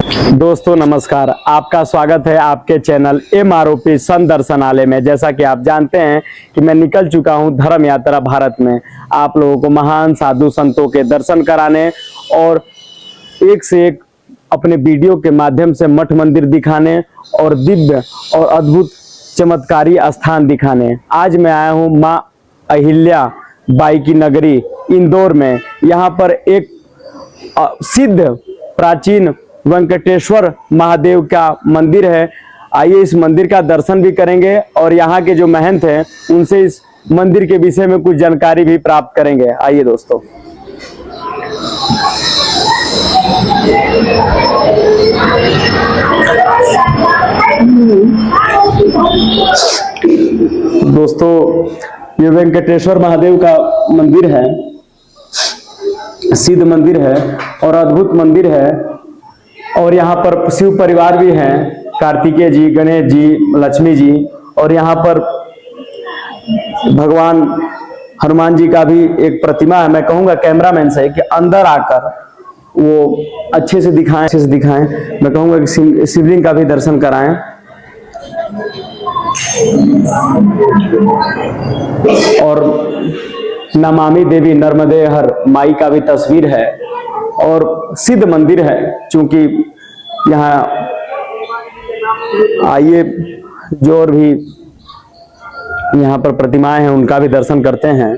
दोस्तों नमस्कार, आपका स्वागत है आपके चैनल MROP संत दर्शनालय में। जैसा कि आप जानते हैं कि मैं निकल चुका हूं धर्म यात्रा भारत में, आप लोगों को महान साधु संतों के दर्शन कराने और एक से एक अपने वीडियो के माध्यम से मठ मंदिर दिखाने और दिव्य और अद्भुत चमत्कारी स्थान दिखाने। आज मैं आया हूं माँ अहिल्या बाई की नगरी इंदौर में। यहाँ पर एक सिद्ध प्राचीन वेंकटेश्वर महादेव का मंदिर है। आइए इस मंदिर का दर्शन भी करेंगे और यहाँ के जो महंत हैं उनसे इस मंदिर के विषय में कुछ जानकारी भी प्राप्त करेंगे। आइए दोस्तों। ये वेंकटेश्वर महादेव का मंदिर है, सिद्ध मंदिर है और अद्भुत मंदिर है। और यहाँ पर शिव परिवार भी हैं, कार्तिकेय जी, गणेश जी, लक्ष्मी जी, और यहाँ पर भगवान हनुमान जी का भी एक प्रतिमा है। मैं कहूँगा कैमरामैन से कि अंदर आकर वो अच्छे से दिखाएं। मैं कहूँगा कि शिवलिंग का भी दर्शन कराएं। और नमामि देवी नर्मदे हर माई का भी तस्वीर है और सिद्ध मंदिर है। चूंकि यहाँ आइए जो और भी यहाँ पर प्रतिमाएं हैं उनका भी दर्शन करते हैं।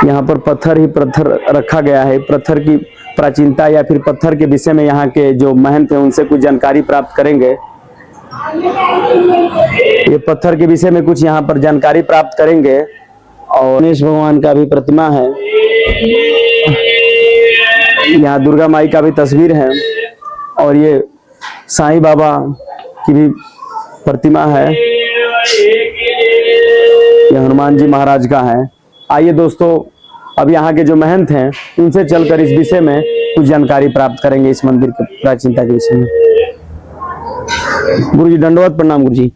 यहाँ पर पत्थर ही पत्थर रखा गया है। पत्थर की प्राचीनता या फिर पत्थर के विषय में यहाँ के जो महंत हैं उनसे कुछ जानकारी प्राप्त करेंगे। ये पत्थर के विषय में कुछ यहाँ पर जानकारी प्राप्त करेंगे। और गणेश भगवान का भी प्रतिमा है। यहाँ दुर्गा माई का भी तस्वीर है और ये साईं बाबा की भी प्रतिमा है। ये हनुमान जी महाराज का है। आइए दोस्तों, अब यहाँ के जो महंत हैं उनसे चलकर इस विषय में कुछ जानकारी प्राप्त करेंगे, इस मंदिर की प्राचीनता के विषय में। गुरु जी दंडवत प्रणाम। गुरु जी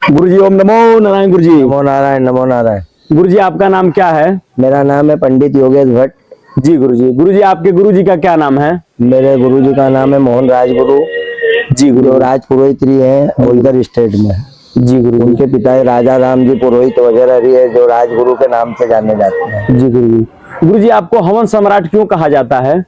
गुरु जी ओम नमो नारायण। गुरु जी नमो नारायण। नमो नारायण। गुरु जी आपका नाम क्या है? मेरा नाम है पंडित योगेश भट्ट। जी गुरु जी। गुरु जी आपके गुरु जी का क्या नाम है? मेरे गुरु जी का नाम है मोहन राजगुरु जी। गुरु राज पुरोहित है होलकर स्टेट में। जी गुरु। उनके पिता राजा राम जी पुरोहित वगैरह भी है जो राजगुरु के नाम से जाने जाते हैं। जी गुरु जी। गुरु जी आपको हवन सम्राट क्यों कहा जाता है?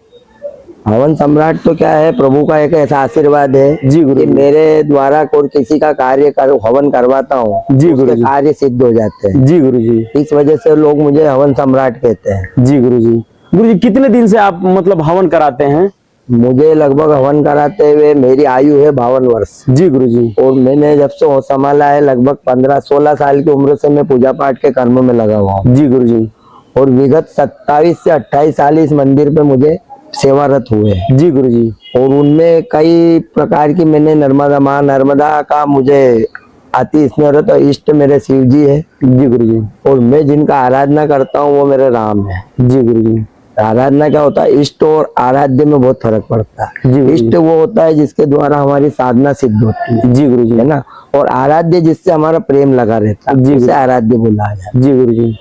हवन सम्राट तो क्या है, प्रभु का एक ऐसा आशीर्वाद है जी गुरु। मेरे द्वारा कोई किसी का कार्य हवन करवाता हूँ जी गुरु। कार्य सिद्ध हो जाते हैं। जी गुरु जी। इस वजह से लोग मुझे हवन सम्राट कहते हैं। जी गुरु जी। गुरु जी कितने दिन से आप मतलब हवन कराते हैं? मुझे लगभग हवन कराते हुए मेरी आयु है 52 वर्ष। जी गुरु जी। और मैंने जब से होश संभाला है लगभग 15-16 साल की उम्र से मैं पूजा पाठ के कर्म में लगा हुआ हूँ। जी गुरु जी। और विगत 27 से 28 साल इस मंदिर पे मुझे सेवारत हुए। जी गुरु जी। और उनमें कई प्रकार की मैंने नर्मदा का मुझे अति स्मृत और इष्ट मेरे शिव जी है। जी गुरु जी। और मैं जिनका आराधना करता हूँ वो मेरे राम है। जी गुरु जी। आराधना क्या होता है, इष्ट और आराध्य में बहुत फर्क पड़ता है। इष्ट वो होता है जिसके द्वारा हमारी साधना सिद्ध होती है। जी गुरु जी, है ना। और आराध्य जिससे हमारा प्रेम लगा रहता है, उसे आराध्य बोला है। जी गुरु जी।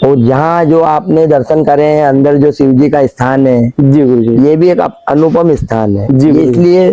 और यहाँ जो आपने दर्शन करे हैं अंदर जो शिव जी का स्थान है, जी गुरु जी, ये भी एक अनुपम स्थान है। जी इसलिए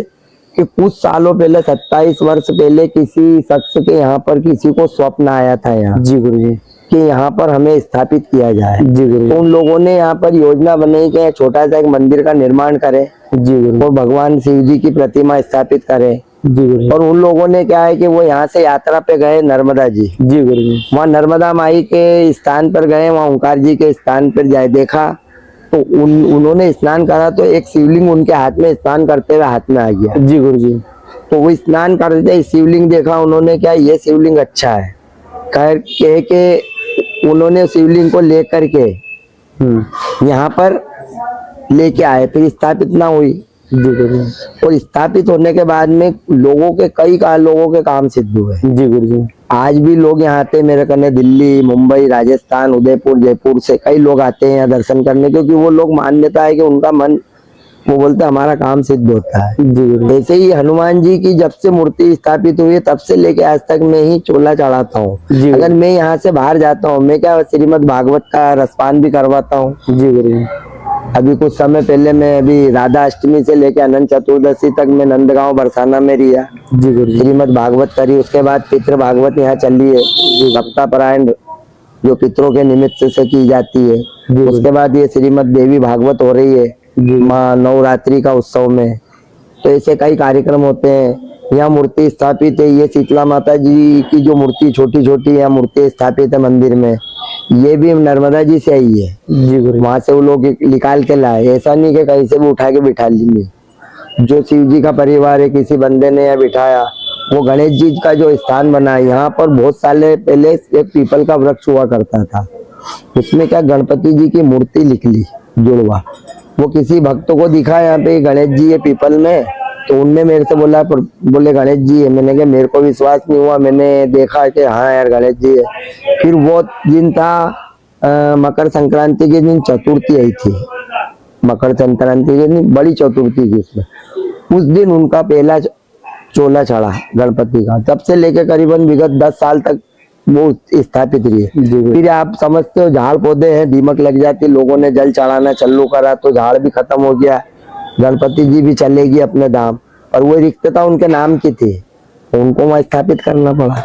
कि कुछ सालों पहले 27 वर्ष पहले किसी शख्स के यहाँ पर किसी को स्वप्न आया था यहाँ। जी गुरु जी। कि यहाँ पर हमें स्थापित किया जाए। जी गुरु। तो उन लोगों ने यहाँ पर योजना बनाई कि छोटा सा एक मंदिर का निर्माण करें। जी गुरु। और भगवान शिव जी की प्रतिमा स्थापित करें। जी गुरु। और उन लोगों ने क्या है कि वो यहाँ से यात्रा पे गए नर्मदा जी। जी गुरु जी। वहाँ नर्मदा माई के स्थान पर गए, वहाँ ओंकार जी के स्थान पर जाए, देखा तो उन्होंने स्नान करा तो एक शिवलिंग उनके हाथ में स्नान करते हुए हाथ में आ गया। जी गुरु जी। तो वो स्नान करते शिवलिंग देखा उन्होंने, क्या ये शिवलिंग अच्छा है कह के उन्होंने शिवलिंग को लेकर के यहाँ पर लेके आए, फिर स्थापित ना हुई। जी गुरु। और स्थापित होने के बाद में लोगों के काम सिद्ध हुए। जी गुरु जी। आज भी लोग यहाँ आते मेरे कने, दिल्ली, मुंबई, राजस्थान, उदयपुर, जयपुर से कई लोग आते हैं यहाँ दर्शन करने, क्योंकि वो लोग मान्यता है कि उनका मन वो बोलते हमारा काम सिद्ध होता है। जी गुरुजी। ऐसे ही हनुमान जी की जब से मूर्ति स्थापित हुई है तब से लेके आज तक मैं ही चोला चढ़ाता हूँ। जी। अगर मैं यहाँ से बाहर जाता हूँ, मैं क्या श्रीमद् भागवत का रसपान भी करवाता हूँ। जी गुरुजी। अभी कुछ समय पहले मैं अभी राधा अष्टमी से लेके अनंत चतुर्दशी तक मैं नंदगांव बरसाना में रिया। जी गुरुजी। श्रीमद् भागवत करी, उसके बाद पितृ भागवत यहाँ चली है, सप्ताह पारायण जो पितरों के निमित्त से की जाती है। उसके बाद ये श्रीमद् देवी भागवत हो रही है माँ नवरात्रि का उत्सव में। तो ऐसे कई कार्यक्रम होते हैं। यहाँ मूर्ति स्थापित है, ये शीतला माता जी की जो मूर्ति छोटी छोटी यहाँ मूर्ति स्थापित है मंदिर में, ये भी नर्मदा जी से आई है। जी गुरुजी। वहां से वो लोग निकाल के लाए, ऐसा नहीं कि कहीं से भी उठा के बिठा लेंगे। जो शिव जी का परिवार है, किसी बंदे ने यहाँ बिठाया, वो गणेश जी का जो स्थान बना है यहाँ पर बहुत साल पहले एक पीपल का वृक्ष हुआ करता था। उसमें क्या गणपति जी की मूर्ति निकली जुड़वा, वो किसी भक्त को दिखा यहाँ पे गणेश जी है पीपल में, तो उनने मेरे से बोला, बोले गणेश जी है। मैंने कहा मेरे को विश्वास नहीं हुआ, मैंने देखा कि हाँ यार गणेश जी है। फिर वो दिन था मकर संक्रांति के दिन चतुर्थी आई थी, मकर संक्रांति के दिन बड़ी चतुर्थी थी, उसमें उस दिन उनका पहला चोला चढ़ा गणपति का। तब से लेके करीबन विगत 10 साल तक वो स्थापित रही है। फिर आप समझते हो झाड़ पौधे हैं, दीमक लग जाती, लोगों ने जल चढ़ाना चालू करा तो झाड़ भी खत्म हो गया, गणपति जी भी चलेगी अपने धाम, और वो रिक्तता उनके नाम की थी, उनको वहां स्थापित करना पड़ा,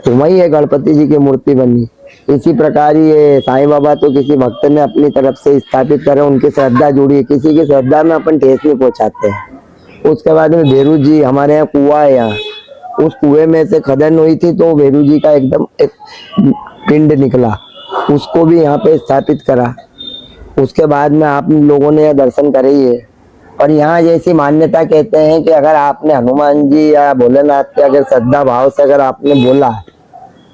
तो वही है गणपति जी की मूर्ति बनी। इसी प्रकार ये साईं बाबा तो किसी भक्त ने अपनी तरफ से स्थापित करे, उनकी श्रद्धा जुड़ी है, किसी की श्रद्धा में अपन ठेस नहीं पहुंचाते हैं। उसके बाद में भेरू जी, हमारे यहाँ कुआं है, यहाँ उस कुएं में से खदान हुई थी तो भेरू जी का एकदम एक पिंड निकला, उसको भी यहाँ पे स्थापित करा। उसके बाद में आप लोगों ने यह दर्शन करे ही है। और यहाँ जैसी मान्यता कहते हैं कि अगर आपने हनुमान जी या भोलेनाथ के अगर श्रद्धा भाव से अगर आपने बोला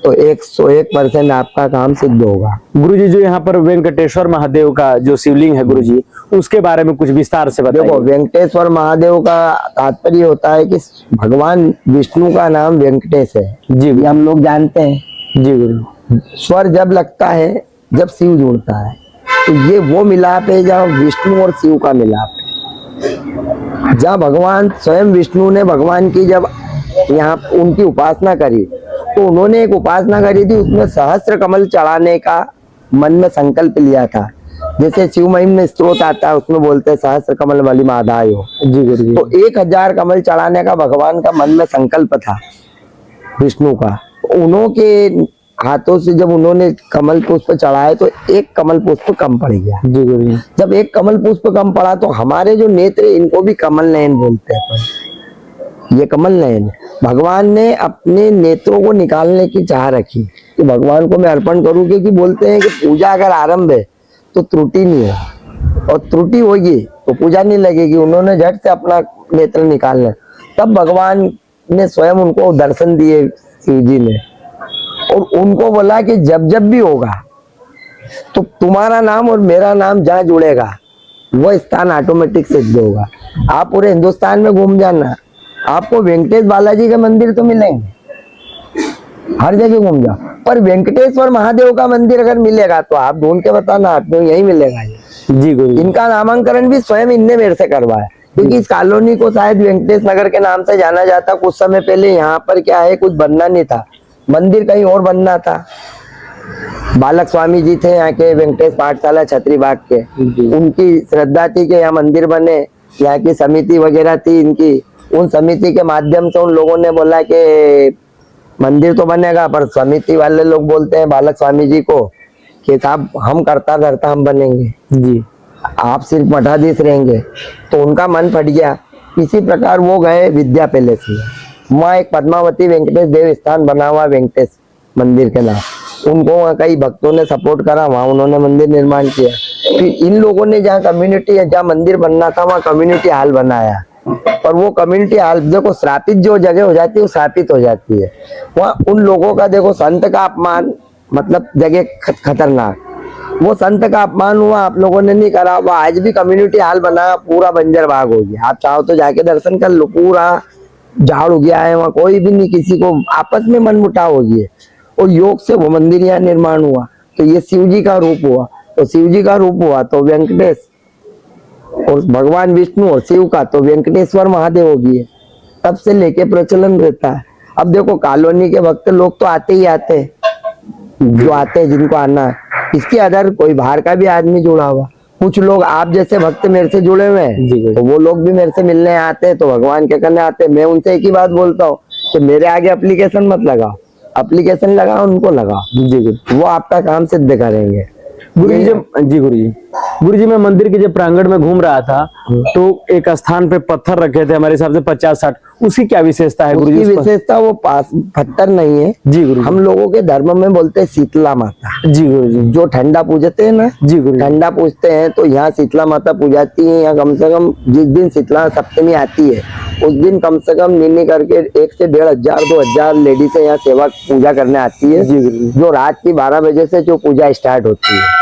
तो 101% आपका काम सिद्ध होगा। गुरुजी, जो यहाँ पर वेंकटेश्वर महादेव का जो शिवलिंग है गुरुजी, उसके बारे में कुछ विस्तार से बताइए। देखो, वेंकटेश्वर महादेव का तात्पर्य होता है कि भगवान विष्णु का नाम वेंकटेश है। जी, ये हम लोग जानते हैं। जी गुरु। स्वर जब लगता है, जब शिव जुड़ता है, तो ये वो मिलाप है जहाँ विष्णु और शिव का मिलाप है। जहाँ भगवान स्वयं विष्णु ने भगवान की जब यहाँ उनकी उपासना करी, तो उन्होंने एक उपासना करी थी, उसमें सहस्त्र कमल चढ़ाने का मन में संकल्प लिया था। जैसे शिव महिम में स्त्रोत आता है, उसमें बोलते हैं सहस्त्र कमल बलि माधायो। जी गुरु। तो 1000 कमल चढ़ाने का भगवान का मन में संकल्प था विष्णु का। उन्होंने हाथों से जब उन्होंने कमल पुष्प चढ़ाए तो एक कमल पुष्प कम पड़ गया। जी गुरु। जब एक कमल पुष्प कम पड़ा तो हमारे जो नेत्र इनको भी कमल नयन बोलते हैं। ये कमल नयन भगवान ने अपने नेत्रों को निकालने की चाह रखी कि भगवान को मैं अर्पण करूं, क्योंकि बोलते हैं कि पूजा अगर आरंभ है तो त्रुटि नहीं है, और त्रुटि होगी तो पूजा नहीं लगेगी। उन्होंने झट से अपना नेत्र निकालना, तब भगवान ने स्वयं उनको दर्शन दिए शिव जी ने, और उनको बोला कि जब जब भी होगा तो तुम्हारा नाम और मेरा नाम जहाँ जुड़ेगा वो स्थान ऑटोमेटिक सिद्ध होगा। आप पूरे हिंदुस्तान में घूम जाना, आपको वेंकटेश बालाजी के मंदिर तो मिलेंगे, हर जगह घूम जाओ, पर वेंकटेश्वर महादेव का मंदिर अगर मिलेगा तो आप ढूंढ के बताना, आपको यही मिलेगा। जी गुरु। इनका नामांकन भी स्वयं इनने मेरे से करवाया, क्योंकि इस कॉलोनी को शायद वेंकटेश नगर के नाम से जाना जाता। कुछ समय पहले यहाँ पर क्या है, कुछ बनना नहीं था, मंदिर कहीं और बनना था। बालक स्वामी जी थे यहाँ के, वेंकटेश पाठशाला छतरी बाग के, उनकी श्रद्धा थी कि यहाँ मंदिर बने। यहाँ की समिति वगैरह थी इनकी, उन समिति के माध्यम से उन लोगों ने बोला कि मंदिर तो बनेगा, पर समिति वाले लोग बोलते हैं बालक स्वामी जी को कि साहब हम करता धरता हम बनेंगे जी, आप सिर्फ मठाधीश रहेंगे। तो उनका मन फट गया। इसी प्रकार वो गए विद्या पैलेस में, वहाँ एक पद्मावती वेंकटेश देव स्थान बना हुआ, वेंकटेश मंदिर के नाम। उनको वहाँ कई भक्तों ने सपोर्ट करा, वहाँ उन्होंने मंदिर निर्माण किया। फिर इन लोगों ने जहाँ कम्युनिटी है, जहाँ मंदिर बनना था, वहाँ कम्युनिटी हॉल बनाया। पर वो कम्युनिटी हॉल देखो, श्रापित जो जगह हो जाती है वो श्रापित हो जाती है। वहाँ उन लोगों का देखो संत का अपमान, मतलब जगह खतरनाक, वो संत का अपमान हुआ, आप लोगों ने नहीं करा। वो आज भी कम्युनिटी हॉल बना, पूरा बंजर बाग हो गया। आप चाहो तो जाके दर्शन कर लो, पूरा झाड़ हो गया है, वहाँ कोई भी नहीं, किसी को आपस में मनमुटाव हो गया। और योग से वो मंदिर यहाँ निर्माण हुआ, तो ये शिव जी का रूप हुआ। तो शिव जी का रूप हुआ तो वेंकटेश और भगवान विष्णु और शिव का तो वेंकटेश्वर महादेव होगी है, तब से लेके प्रचलन रहता है। अब देखो कॉलोनी के वक्त लोग तो आते ही आते हैं, जो आते हैं जिनको आना है, इसके अदर कोई बाहर का भी आदमी जुड़ा हुआ, कुछ लोग आप जैसे भक्त मेरे से जुड़े हुए हैं, तो वो लोग भी मेरे से मिलने आते हैं, तो भगवान के करने आते हैं। मैं उनसे एक ही बात बोलता हूँ कि मेरे आगे एप्लीकेशन मत लगाओ, एप्लीकेशन लगाओ उनको लगाओ, जी वो आपका काम सिद्ध करेंगे। गुरु जी मैं मंदिर के जब प्रांगण में घूम रहा था तो एक स्थान पे पत्थर रखे थे, हमारे हिसाब से 50-60, उसकी क्या विशेषता है गुरु जी? उसकी विशेषता वो पास पत्थर नहीं है जी गुरु, हम लोगों के धर्म में बोलते हैं शीतला माता जी गुरु जी, जो ठंडा पूजते हैं ना जी गुरु, ठंडा पूजते हैं तो यहाँ शीतला माता पूजाती है। यहाँ कम से कम जिस दिन शीतला सप्तमी आती है उस दिन कम से कम निन्नी करके 1 से 1,500 2,000 लेडीज यहाँ सेवा पूजा करने आती है जी गुरु, जो रात की 12 बजे से जो पूजा स्टार्ट होती है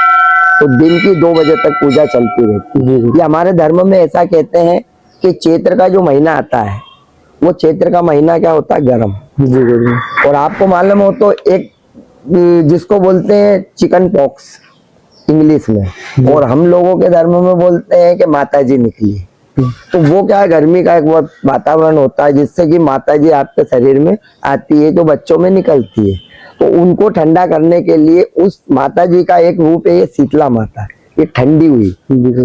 तो दिन की 2 बजे तक पूजा चलती रहती है। ये हमारे धर्म में ऐसा कहते हैं कि चैत्र का जो महीना आता है वो चैत्र का महीना क्या होता है, गर्म जी। और आपको मालूम हो तो एक जिसको बोलते हैं चिकन पॉक्स इंग्लिश में, और हम लोगों के धर्म में बोलते हैं कि माता जी निकली, तो वो क्या है, गर्मी का एक वातावरण होता है जिससे कि माता जी आपके शरीर में आती है, तो बच्चों में निकलती है, तो उनको ठंडा करने के लिए उस माता जी का एक रूप है ये शीतला माता, ये ठंडी हुई,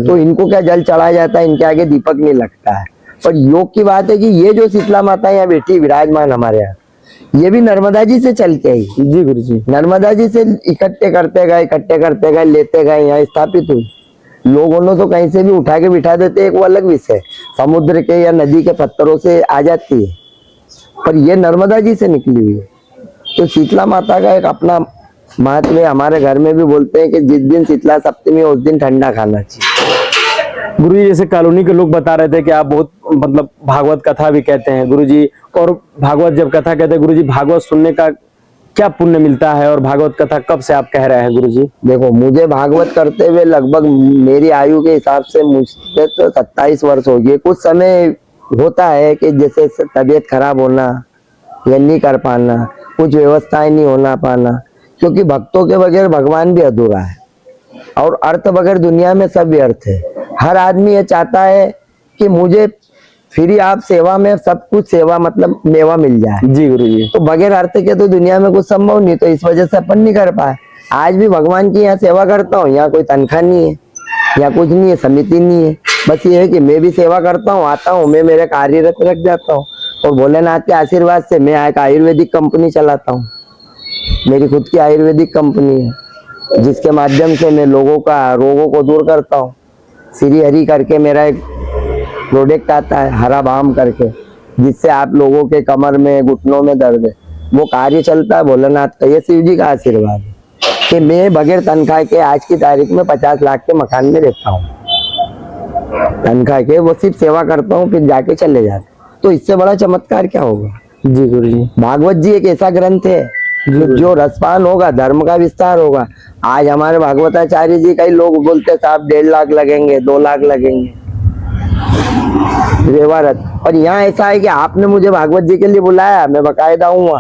तो इनको क्या जल चढ़ाया जाता है, इनके आगे दीपक नहीं लगता है। पर योग की बात है कि ये जो शीतला माता यहाँ बैठी विराजमान हमारे यहाँ, ये भी नर्मदा जी से चल के आई जी गुरु जी, नर्मदा जी से इकट्ठे करते गए लेते गए यहाँ स्थापित हुई। लोगों ने तो कहीं से भी उठा के बिठा देते, एक वो अलग विषय, समुद्र के या नदी के पत्थरों से आ जाती है, पर ये नर्मदा जी से निकली हुई है। तो शीतला माता का एक अपना महत्व है। हमारे घर में भी बोलते हैं कि जिस दिन शीतला सप्तमी है उस दिन ठंडा खाना चाहिए। गुरु जी जैसे कॉलोनी के लोग बता रहे थे कि आप बहुत मतलब भागवत कथा भी कहते हैं गुरु जी, और भागवत जब कथा कहते हैं गुरु जी, भागवत सुनने का क्या पुण्य मिलता है और भागवत कथा कब से आप कह रहे हैं गुरु जी? देखो मुझे भागवत करते हुए लगभग मेरी आयु के हिसाब से मुझसे तो 27 वर्ष हो गए। कुछ समय होता है कि जैसे तबीयत खराब होना या नहीं कर पाना, कुछ व्यवस्थाएं नहीं होना पाना, क्योंकि भक्तों के बगैर भगवान भी अधूरा है और अर्थ बगैर दुनिया में सब व्यर्थ है। हर आदमी ये चाहता है कि मुझे फ्री आप सेवा में सब कुछ सेवा मतलब मेवा मिल जाए जी गुरु जी, तो बगैर अर्थ के तो दुनिया में कुछ संभव नहीं, तो इस वजह से अपन नहीं कर पाए। आज भी भगवान की यहाँ सेवा करता हूँ, यहाँ कोई तनख्वाह नहीं है, यहाँ कुछ नहीं है, समिति नहीं है, बस ये है कि मैं भी सेवा करता हूँ, आता हूँ, मैं मेरे कार्यरत रख जाता हूँ, और भोलेनाथ के आशीर्वाद से मैं एक आयुर्वेदिक कंपनी चलाता हूँ। मेरी खुद की आयुर्वेदिक कंपनी है जिसके माध्यम से मैं लोगों का रोगों को दूर करता हूँ। श्री हरि करके मेरा एक प्रोडक्ट आता है, हरा बाम करके, जिससे आप लोगों के कमर में घुटनों में दर्द है वो कार्य चलता है भोलेनाथ का। ये शिव जी का आशीर्वाद है कि मैं बगैर तनख्वाह के आज की तारीख में 50 लाख के मकान में रहता हूँ, तनख्वाह के वो सिर्फ सेवा करता हूँ फिर जाके चले जाते। तो इससे बड़ा चमत्कार क्या होगा जी गुरु जी। भागवत जी एक ऐसा ग्रंथ है जो रसपान होगा, धर्म का विस्तार होगा। आज हमारे भागवताचार्य जी कई लोग बोलते साहब 1.5 लाख लगेंगे, 2 लाख लगेंगे व्यवहारत, और यहाँ ऐसा है कि आपने मुझे भागवत जी के लिए बुलाया, मैं बकायदा हूँ,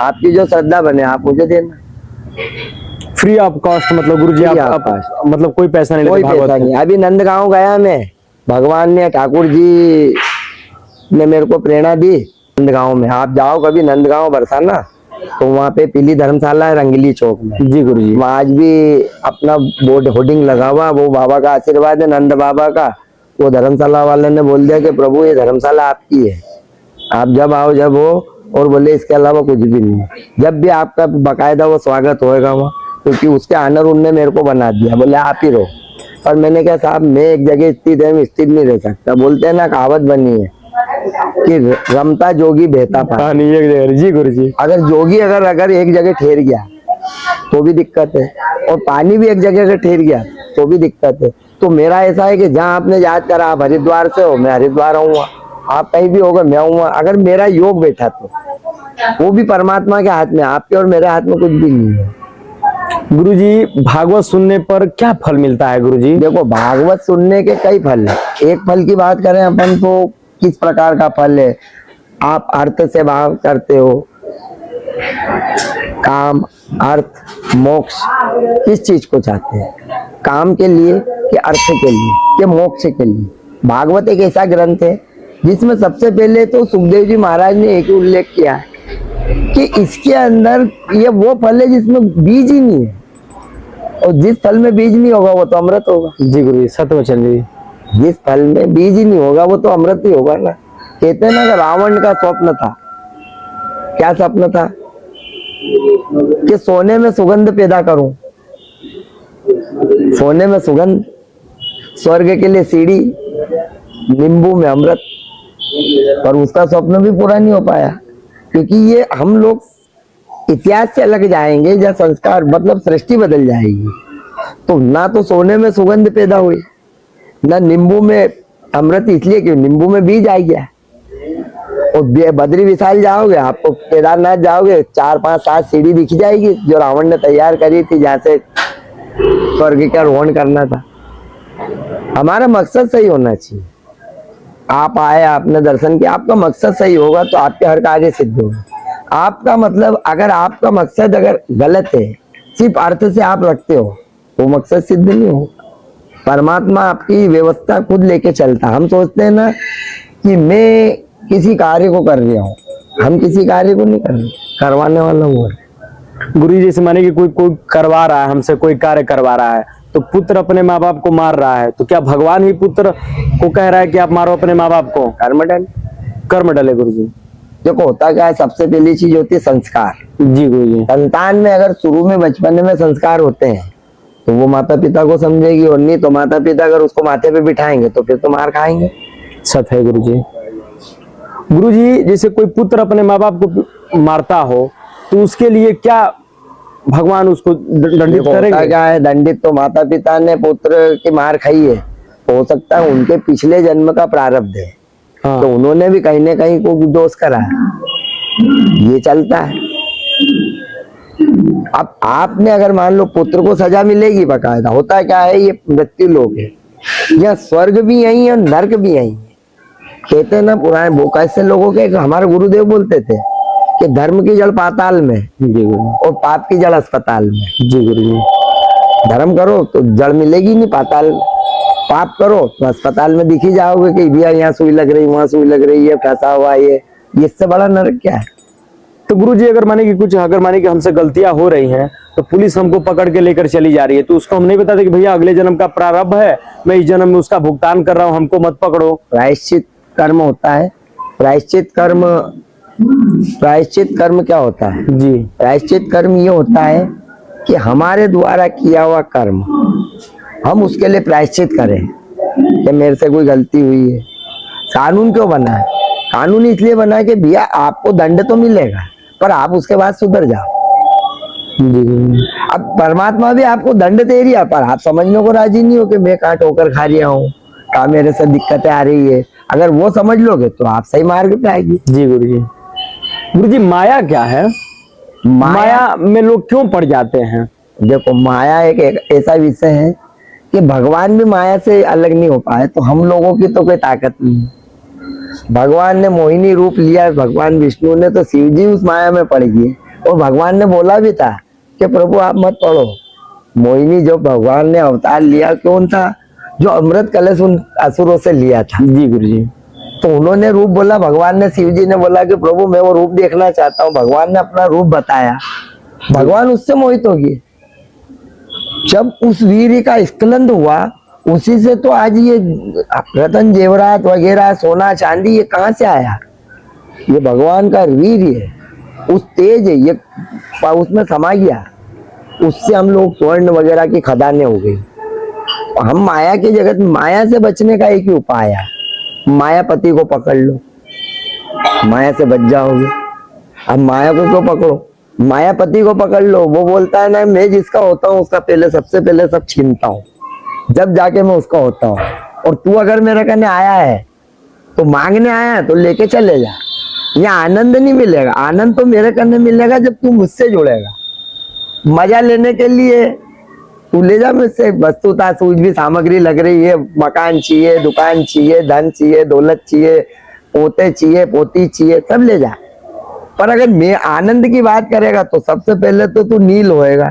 आपकी जो श्रद्धा बने आप मुझे देना फ्री ऑफ कॉस्ट, मतलब गुरु जी आप मतलब कोई पैसा नहीं, कोई पैसा नहीं। अभी नंदगांव गया मैं, भगवान ने ठाकुर जी ने मेरे को प्रेरणा दी। नंदगांव में आप जाओ कभी, नंदगांव बरसाना, तो वहाँ पे पीली धर्मशाला है रंगीली चौक में जी गुरु जी, वहाँ आज भी अपना बोर्ड होर्डिंग लगा हुआ, वो बाबा का आशीर्वाद है, नंद बाबा का। वो धर्मशाला वाले ने बोल दिया कि प्रभु ये धर्मशाला आपकी है, आप जब आओ जब हो, और बोले इसके अलावा कुछ भी नहीं, जब भी आपका बकायदा वो स्वागत होएगा वहाँ, क्योंकि उसके आनर उनने मेरे को बना दिया, बोले आप ही रहो। और मैंने कहा साहब मैं एक जगह स्थित है, मैं स्थित नहीं रह सकता। बोलते हैं ना कहावत बनी है कि रमता जोगी बहता पानी, एक जगह जी गुरु जी। अगर जोगी अगर एक जगह ठहर गया तो भी दिक्कत है, और पानी भी एक जगह अगर ठहर गया तो भी दिक्कत है। तो मेरा ऐसा है कि जहाँ आपने याद करा आप हरिद्वार से हो, मैं हरिद्वार आऊंगा, आप कहीं भी होगा मैं आऊंगा। अगर मेरा योग बैठा तो वो भी परमात्मा के हाथ में, आपके और मेरे हाथ में कुछ भी नहीं है। गुरुजी भागवत सुनने पर क्या फल मिलता है गुरुजी? देखो भागवत सुनने के कई फल है। एक फल की बात करें अपन तो किस प्रकार का फल है, आप अर्थ से भाव करते हो, काम अर्थ मोक्ष किस चीज को चाहते हैं? काम के लिए के अर्थ के लिए, के मोक्ष के लिए। भागवत एक ऐसा ग्रंथ है जिसमें सबसे पहले तो सुखदेव जी महाराज ने एक उल्लेख किया है कि इसके अंदर ये वो फल है जिसमें बीज ही नहीं है, और जिस फल में बीज नहीं होगा वो तो अमृत होगा। जी गुरु जी, सत्य वचन जी। जिस फल में बीज ही नहीं होगा वो तो अमृत ही होगा ना। कहते हैं ना कि रावण का स्वप्न था, क्या स्वप्न था? कि सोने में सुगंध पैदा करूं, सोने में सुगंध, स्वर्ग के लिए सीढ़ी, नींबू में अमृत। पर उसका स्वप्न भी पूरा नहीं हो पाया, क्योंकि ये हम लोग इतिहास से अलग जाएंगे या संस्कार मतलब सृष्टि बदल जाएगी। तो ना तो सोने में सुगंध पैदा हुई, ना नींबू में अमृत, इसलिए कि नींबू में बीज आ गया। और बद्री विशाल जाओगे, आपको केदारनाथ जाओगे, 4 5 7 सीढ़ी दिख जाएगी जो रावण ने तैयार करी थी, जहाँ से स्वर्ग का आरोहण करना था। हमारा मकसद सही होना चाहिए। आप आए, आपने दर्शन किया, आपका मकसद सही होगा तो आपके हर कार्य सिद्ध होगा। आपका मतलब अगर आपका मकसद अगर गलत है, सिर्फ अर्थ से आप रखते हो, तो मकसद सिद्ध नहीं होगा। परमात्मा आपकी व्यवस्था खुद लेके चलता। हम सोचते हैं ना कि मैं किसी कार्य को कर रहा हूँ, हम किसी कार्य को नहीं कर रहे, करवाने वाला वो है। गुरु जी, जैसे माने कि कोई करवा रहा है, हमसे कोई कार्य करवा रहा है, तो पुत्र अपने माँ बाप को मार रहा है, तो क्या भगवान ही पुत्र को कह रहा है कि आप मारो अपने माँ बाप को? कर्म डले गुरु जी। देखो होता क्या है, सबसे पहली चीज होती है संस्कार। जी गुरु जी। संतान में अगर शुरू में बचपन में संस्कार होते हैं तो वो माता पिता को समझेगी, और नहीं तो माता पिता अगर उसको माथे पे बिठाएंगे तो फिर तो मार खाएंगे। सत्य है गुरु जी। गुरु जी, जैसे कोई पुत्र अपने माँ बाप को मारता हो तो उसके लिए क्या भगवान उसको दंडित करेंगे? क्या है, दंडित तो माता पिता ने पुत्र की मार खाई है, हो सकता है उनके पिछले जन्म का प्रारब्ध है। हाँ। तो उन्होंने भी कहीं ना कहीं को दोष करा है, ये चलता है। अब आपने अगर मान लो पुत्र को सजा मिलेगी बकायदा। होता क्या है, ये मृत्यु लोग है, यहाँ स्वर्ग भी यही है और नर्क भी यही है। कहते हैं ना पुराने वो कैसे लोगों के, हमारे गुरुदेव बोलते थे कि धर्म की जड़ पाताल में और पाप की जड़ अस्पताल में। जी गुरु जी। धर्म करो तो जड़ मिलेगी नहीं पाताल में, पाप करो तो अस्पताल में दिखी जाओगे कि भैया यहाँ सुई लग रही, वहां सुई लग रही है, फंसा हुआ ये इससे बड़ा नरक क्या है। तो गुरु जी, अगर माने कि हमसे गलतियां हो रही हैं तो पुलिस हमको पकड़ के लेकर चली जा रही है, तो उसको हम नहीं बताते कि भैया अगले जन्म का प्रारब्ध है, मैं इस जन्म में उसका भुगतान कर रहा हूँ, हमको मत पकड़ो। प्रायश्चित कर्म होता है। प्रायश्चित कर्म क्या होता है जी? प्रायश्चित कर्म ये होता है कि हमारे द्वारा किया हुआ कर्म हम उसके लिए प्रायश्चित करें कि मेरे से कोई गलती हुई है। कानून क्यों बना है? कानून इसलिए बना है कि भैया आपको दंड तो मिलेगा, पर आप उसके बाद सुधर जाओ। अब परमात्मा भी आपको दंड दे रही है, पर आप समझने को राजी नहीं हो कि मैं कहाँ ठोकर खा रहा हूँ, कहाँ मेरे से दिक्कतें आ रही है। अगर वो समझ लोगे तो आप सही मार्ग पे आएगी। जी गुरु जी। गुरु जी, माया क्या है? माया में लोग क्यों पड़ जाते हैं? देखो, माया एक ऐसा विषय है कि भगवान भी माया से अलग नहीं हो पाए, तो हम लोगों की तो कोई ताकत नहीं है। भगवान ने मोहिनी रूप लिया, भगवान विष्णु ने, तो शिव जी उस माया में पड़ गए। और भगवान ने बोला भी था कि प्रभु आप मत पढ़ो। मोहिनी जो भगवान ने अवतार लिया कौन था? जो अमृत कलश उन असुरों से लिया था। जी गुरु जी। तो उन्होंने रूप बोला, भगवान ने, शिव जी ने बोला कि प्रभु मैं वो रूप देखना चाहता हूँ। भगवान ने अपना रूप बताया, भगवान उससे मोहित हो गए। जब उस वीर का स्खलन हुआ, उसी से तो आज ये रतन जेवरात वगैरह, सोना चांदी, ये कहाँ से आया? ये भगवान का वीर है, उस तेज है, ये उसमें समा गया। उससे हम लोग स्वर्ण वगैरह की खदानें हो गई। हम माया के जगत, माया से बचने का एक ही उपाय है, मायापति को पकड़ लो, माया से बच जाओगे। अब माया को क्यों पकड़ो? मायापति को पकड़ लो। वो बोलता है ना, मैं जिसका होता हूँ उसका सबसे पहले सब छीनता हूँ, जब जाके मैं उसका होता हूँ। और तू अगर मेरे कहने आया है तो मांगने आया है तो लेके चले जा। यहाँ आनंद नहीं मिलेगा, आनंद तो मेरे करने मिलेगा जब तू मुझसे जुड़ेगा। मजा लेने के लिए तू ले जा मुझसे, वस्तुता कुछ भी सामग्री लग रही है, मकान चाहिए, दुकान चाहिए, धन चाहिए, दौलत चाहिए, पोते चाहिए, पोती चाहिए, सब ले जा। पर अगर मैं आनंद की बात करेगा तो सबसे पहले तो तू नील होएगा,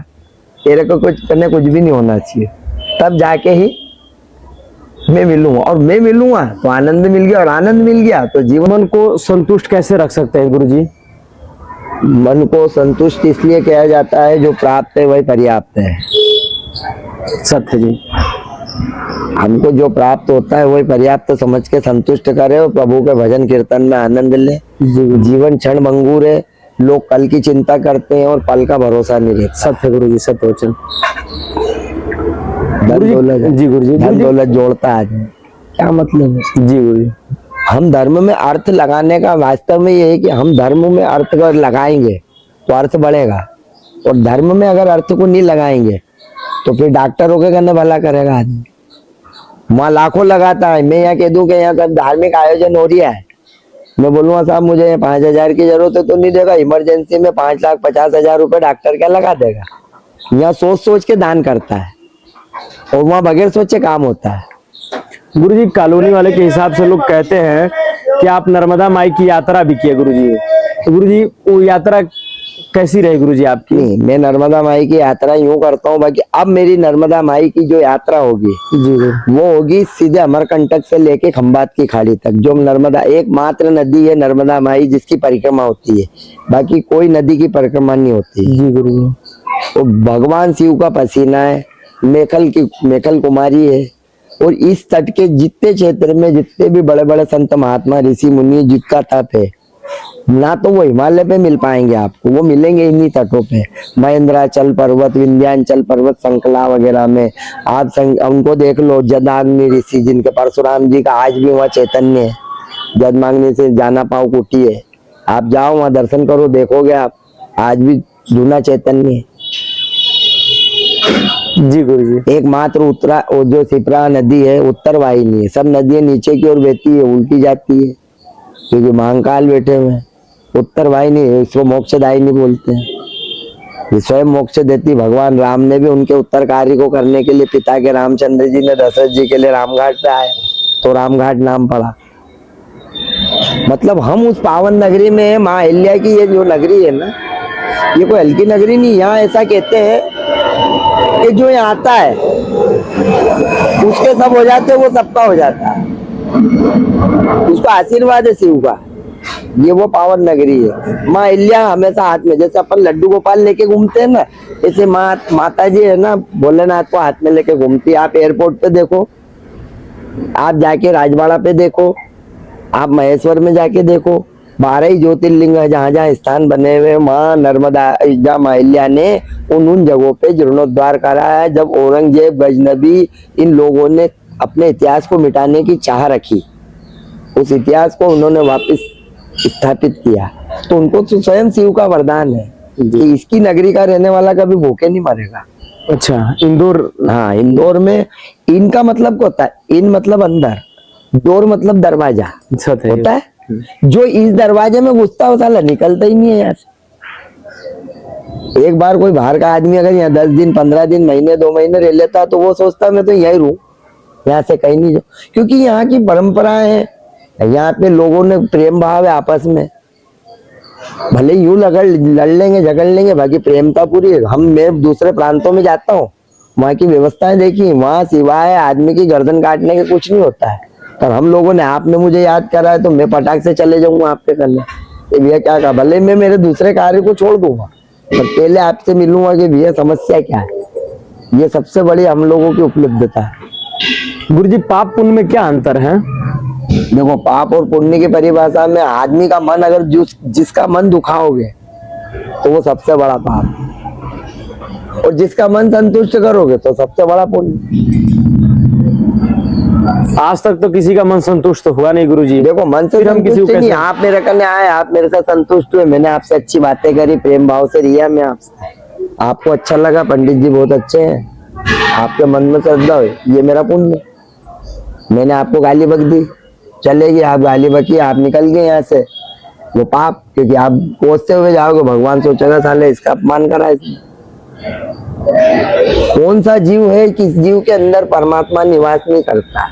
तेरे को कुछ करने कुछ भी नहीं होना चाहिए, तब जाके ही मैं मिलूंगा, और मैं मिलूंगा तो आनंद मिल गया, और आनंद मिल गया तो जीवन। मन को संतुष्ट कैसे रख सकते हैं गुरुजी? मन को संतुष्ट इसलिए किया जाता है, जो प्राप्त है वही पर्याप्त है। सत्य जी। हमको जो प्राप्त होता है वही पर्याप्त समझ के संतुष्ट करे, और प्रभु के भजन कीर्तन में आनंद ले। जीवन क्षण भंगुर है, लोग कल की चिंता करते हैं और पल का भरोसा नहीं रहता। सत्य गुरुजी, सत्य वचन। जी गुरुजी, धन दौलत जोड़ता है क्या मतलब है? जी गुरुजी, हम धर्म में अर्थ लगाने का वास्तव में ये है कि हम धर्म में अर्थ अगर लगाएंगे तो अर्थ बढ़ेगा, और धर्म में अगर अर्थ को नहीं लगाएंगे तो फिर डॉक्टर होके करने भला करेगा आदमी। वहाँ लाखों लगाता है, मैं यहाँ कह दूं कि यहाँ धार्मिक आयोजन हो रहा है, मैं बोलूँगा साहब मुझे 5,000 की जरूरत है तो नहीं देगा, इमरजेंसी में 5,50,000 रुपए डॉक्टर क्या लगा देगा। यहाँ सोच सोच के दान करता है, और वहाँ बगैर सोचे काम होता है। गुरुजी, कॉलोनी वाले के हिसाब से लोग कहते हैं कि आप नर्मदा माई की यात्रा भी किए गुरुजी, तो गुरुजी वो यात्रा कैसी रही गुरुजी आपकी? नहीं, मैं नर्मदा माई की यात्रा यूं करता हूँ, बाकी अब मेरी नर्मदा माई की जो यात्रा होगी जी वो होगी सीधे अमरकंटक से लेके खंबात की खाड़ी तक। जो नर्मदा एकमात्र नदी है नर्मदा माई जिसकी परिक्रमा होती है, बाकी कोई नदी की परिक्रमा नहीं होती। जी गुरुजी, तो भगवान शिव का पसीना है, मेखल कुमारी है, और इस तट के जितने क्षेत्र में जितने भी बड़े बड़े संत महात्मा ऋषि मुनि जिसका तप है, ना तो वो हिमालय पे मिल पाएंगे आपको, वो मिलेंगे इन्हीं तटों पे। महेंद्राचल पर्वत, विंध्याचल पर्वत श्रृंखला वगैरह में आप उनको देख लो। जदाग्नि ऋषि जिनके परशुराम जी का आज भी वहाँ चैतन्य है, जदमाग्नि से जाना पाओ कुटी है, आप जाओ वहाँ दर्शन करो, देखोगे आप आज भी जूना चैतन्य है। जी गुरुजी, एकमात्र उत्तरा और जो शिप्रा नदी है उत्तर वाहिनी है, सब नदियां नीचे की ओर बहती है, उल्टी जाती है, क्योंकि महाकाल बैठे हुए हैं। उत्तर वाहिनी है, इसको मोक्षदायिनी बोलते हैं, ये स्वयं मोक्ष देती। भगवान राम ने भी उनके उत्तर कार्य को करने के लिए पिता के रामचंद्र जी ने दशरथ जी के लिए रामघाट पे आए तो रामघाट नाम पड़ा। मतलब हम उस पावन नगरी में, माँ अहिल्या की ये जो नगरी है ना, ये कोई हल्की नगरी नहीं। यहाँ ऐसा कहते हैं कि जो यहाँ आता है उसके सब हो जाते हैं, वो सबका हो जाता है, उसका आशीर्वाद है शिव का। ये वो पावन नगरी है। माँ अहिल्या हमेशा हाथ में, जैसे अपन लड्डू गोपाल लेके घूमते हैं ना, ऐसे माता जी है ना भोलेनाथ को हाथ में लेके घूमती है। आप एयरपोर्ट पे देखो, आप जाके राजवाड़ा पे देखो, आप महेश्वर में जाके देखो, 12 ही ज्योतिर्लिंग है जहाँ जहाँ स्थान बने हुए। माँ नर्मदा, माँ अहिल्या ने उन जगहों पे जीर्णोद्धार करा है। जब औरंगजेब, गजनबी इन लोगों ने अपने इतिहास को मिटाने की चाह रखी, उस इतिहास को उन्होंने वापस स्थापित किया, तो उनको तो स्वयं शिव का वरदान है कि इसकी नगरी का रहने वाला कभी भूखे नहीं मरेगा। अच्छा, इंदौर। हाँ, इंदौर में इनका मतलब क्या होता है? इन मतलब अंदर, डोर मतलब दरवाजा होता है। जो इस दरवाजे में घुसता है वो साला निकलता ही नहीं है यहाँ से। एक बार कोई बाहर का आदमी अगर यहाँ 10 दिन, 15 दिन, महीने, 2 महीने रह लेता तो वो सोचता है मैं तो यही रहूं, यहाँ से कहीं नहीं जाऊं, क्योंकि यहाँ की परंपराएं हैं, यहाँ पे लोगों ने प्रेम भाव है आपस में। भले यूं लड़ लेंगे, झगड़ लेंगे, बाकी प्रेमता पूरी है। मैं दूसरे प्रांतों में जाता हूँ, वहाँ की व्यवस्थाएं देखी, वहाँ सिवाय आदमी की गर्दन काटने के कुछ नहीं होता है। पर हम लोगों ने, आपने मुझे याद करा है तो मैं पटाख से चले जाऊंगा आपके करने, भैया क्या कहा, भले मैं मेरे दूसरे कार्य को छोड़ दूंगा, पर पहले आपसे मिलूंगा कि भैया समस्या क्या है। ये सबसे बड़ी हम लोगों की उपलब्धता है। गुरुजी, पाप पुण्य में क्या अंतर है? देखो, पाप और पुण्य की परिभाषा में आदमी का मन, अगर जिसका मन दुखाओगे तो वो सबसे बड़ा पाप, और जिसका मन संतुष्ट करोगे तो सबसे बड़ा पुण्य। आज तक तो किसी का मन संतुष्ट हुआ नहीं गुरुजी। देखो, मन से संतुष्ट नहीं, आप मेरे करने आए, आप मेरे साथ संतुष्ट हुए, मैंने आपसे अच्छी बातें करी, प्रेम भाव से रिया मैं आपसे, आपको अच्छा लगा, पंडित जी बहुत अच्छे हैं, आपके मन में श्रद्धा हुई, ये मेरा पुण्य। मैंने आपको गाली बक दी, चलेगी, आप गाली बकी, आप निकल गए यहाँ से, वो पाप, क्योंकि आप कोसते हुए जाओगे, भगवान सोचेगा साले इसका अपमान करा इसने। कौन सा जीव है किस जीव के अंदर परमात्मा निवास नहीं करता?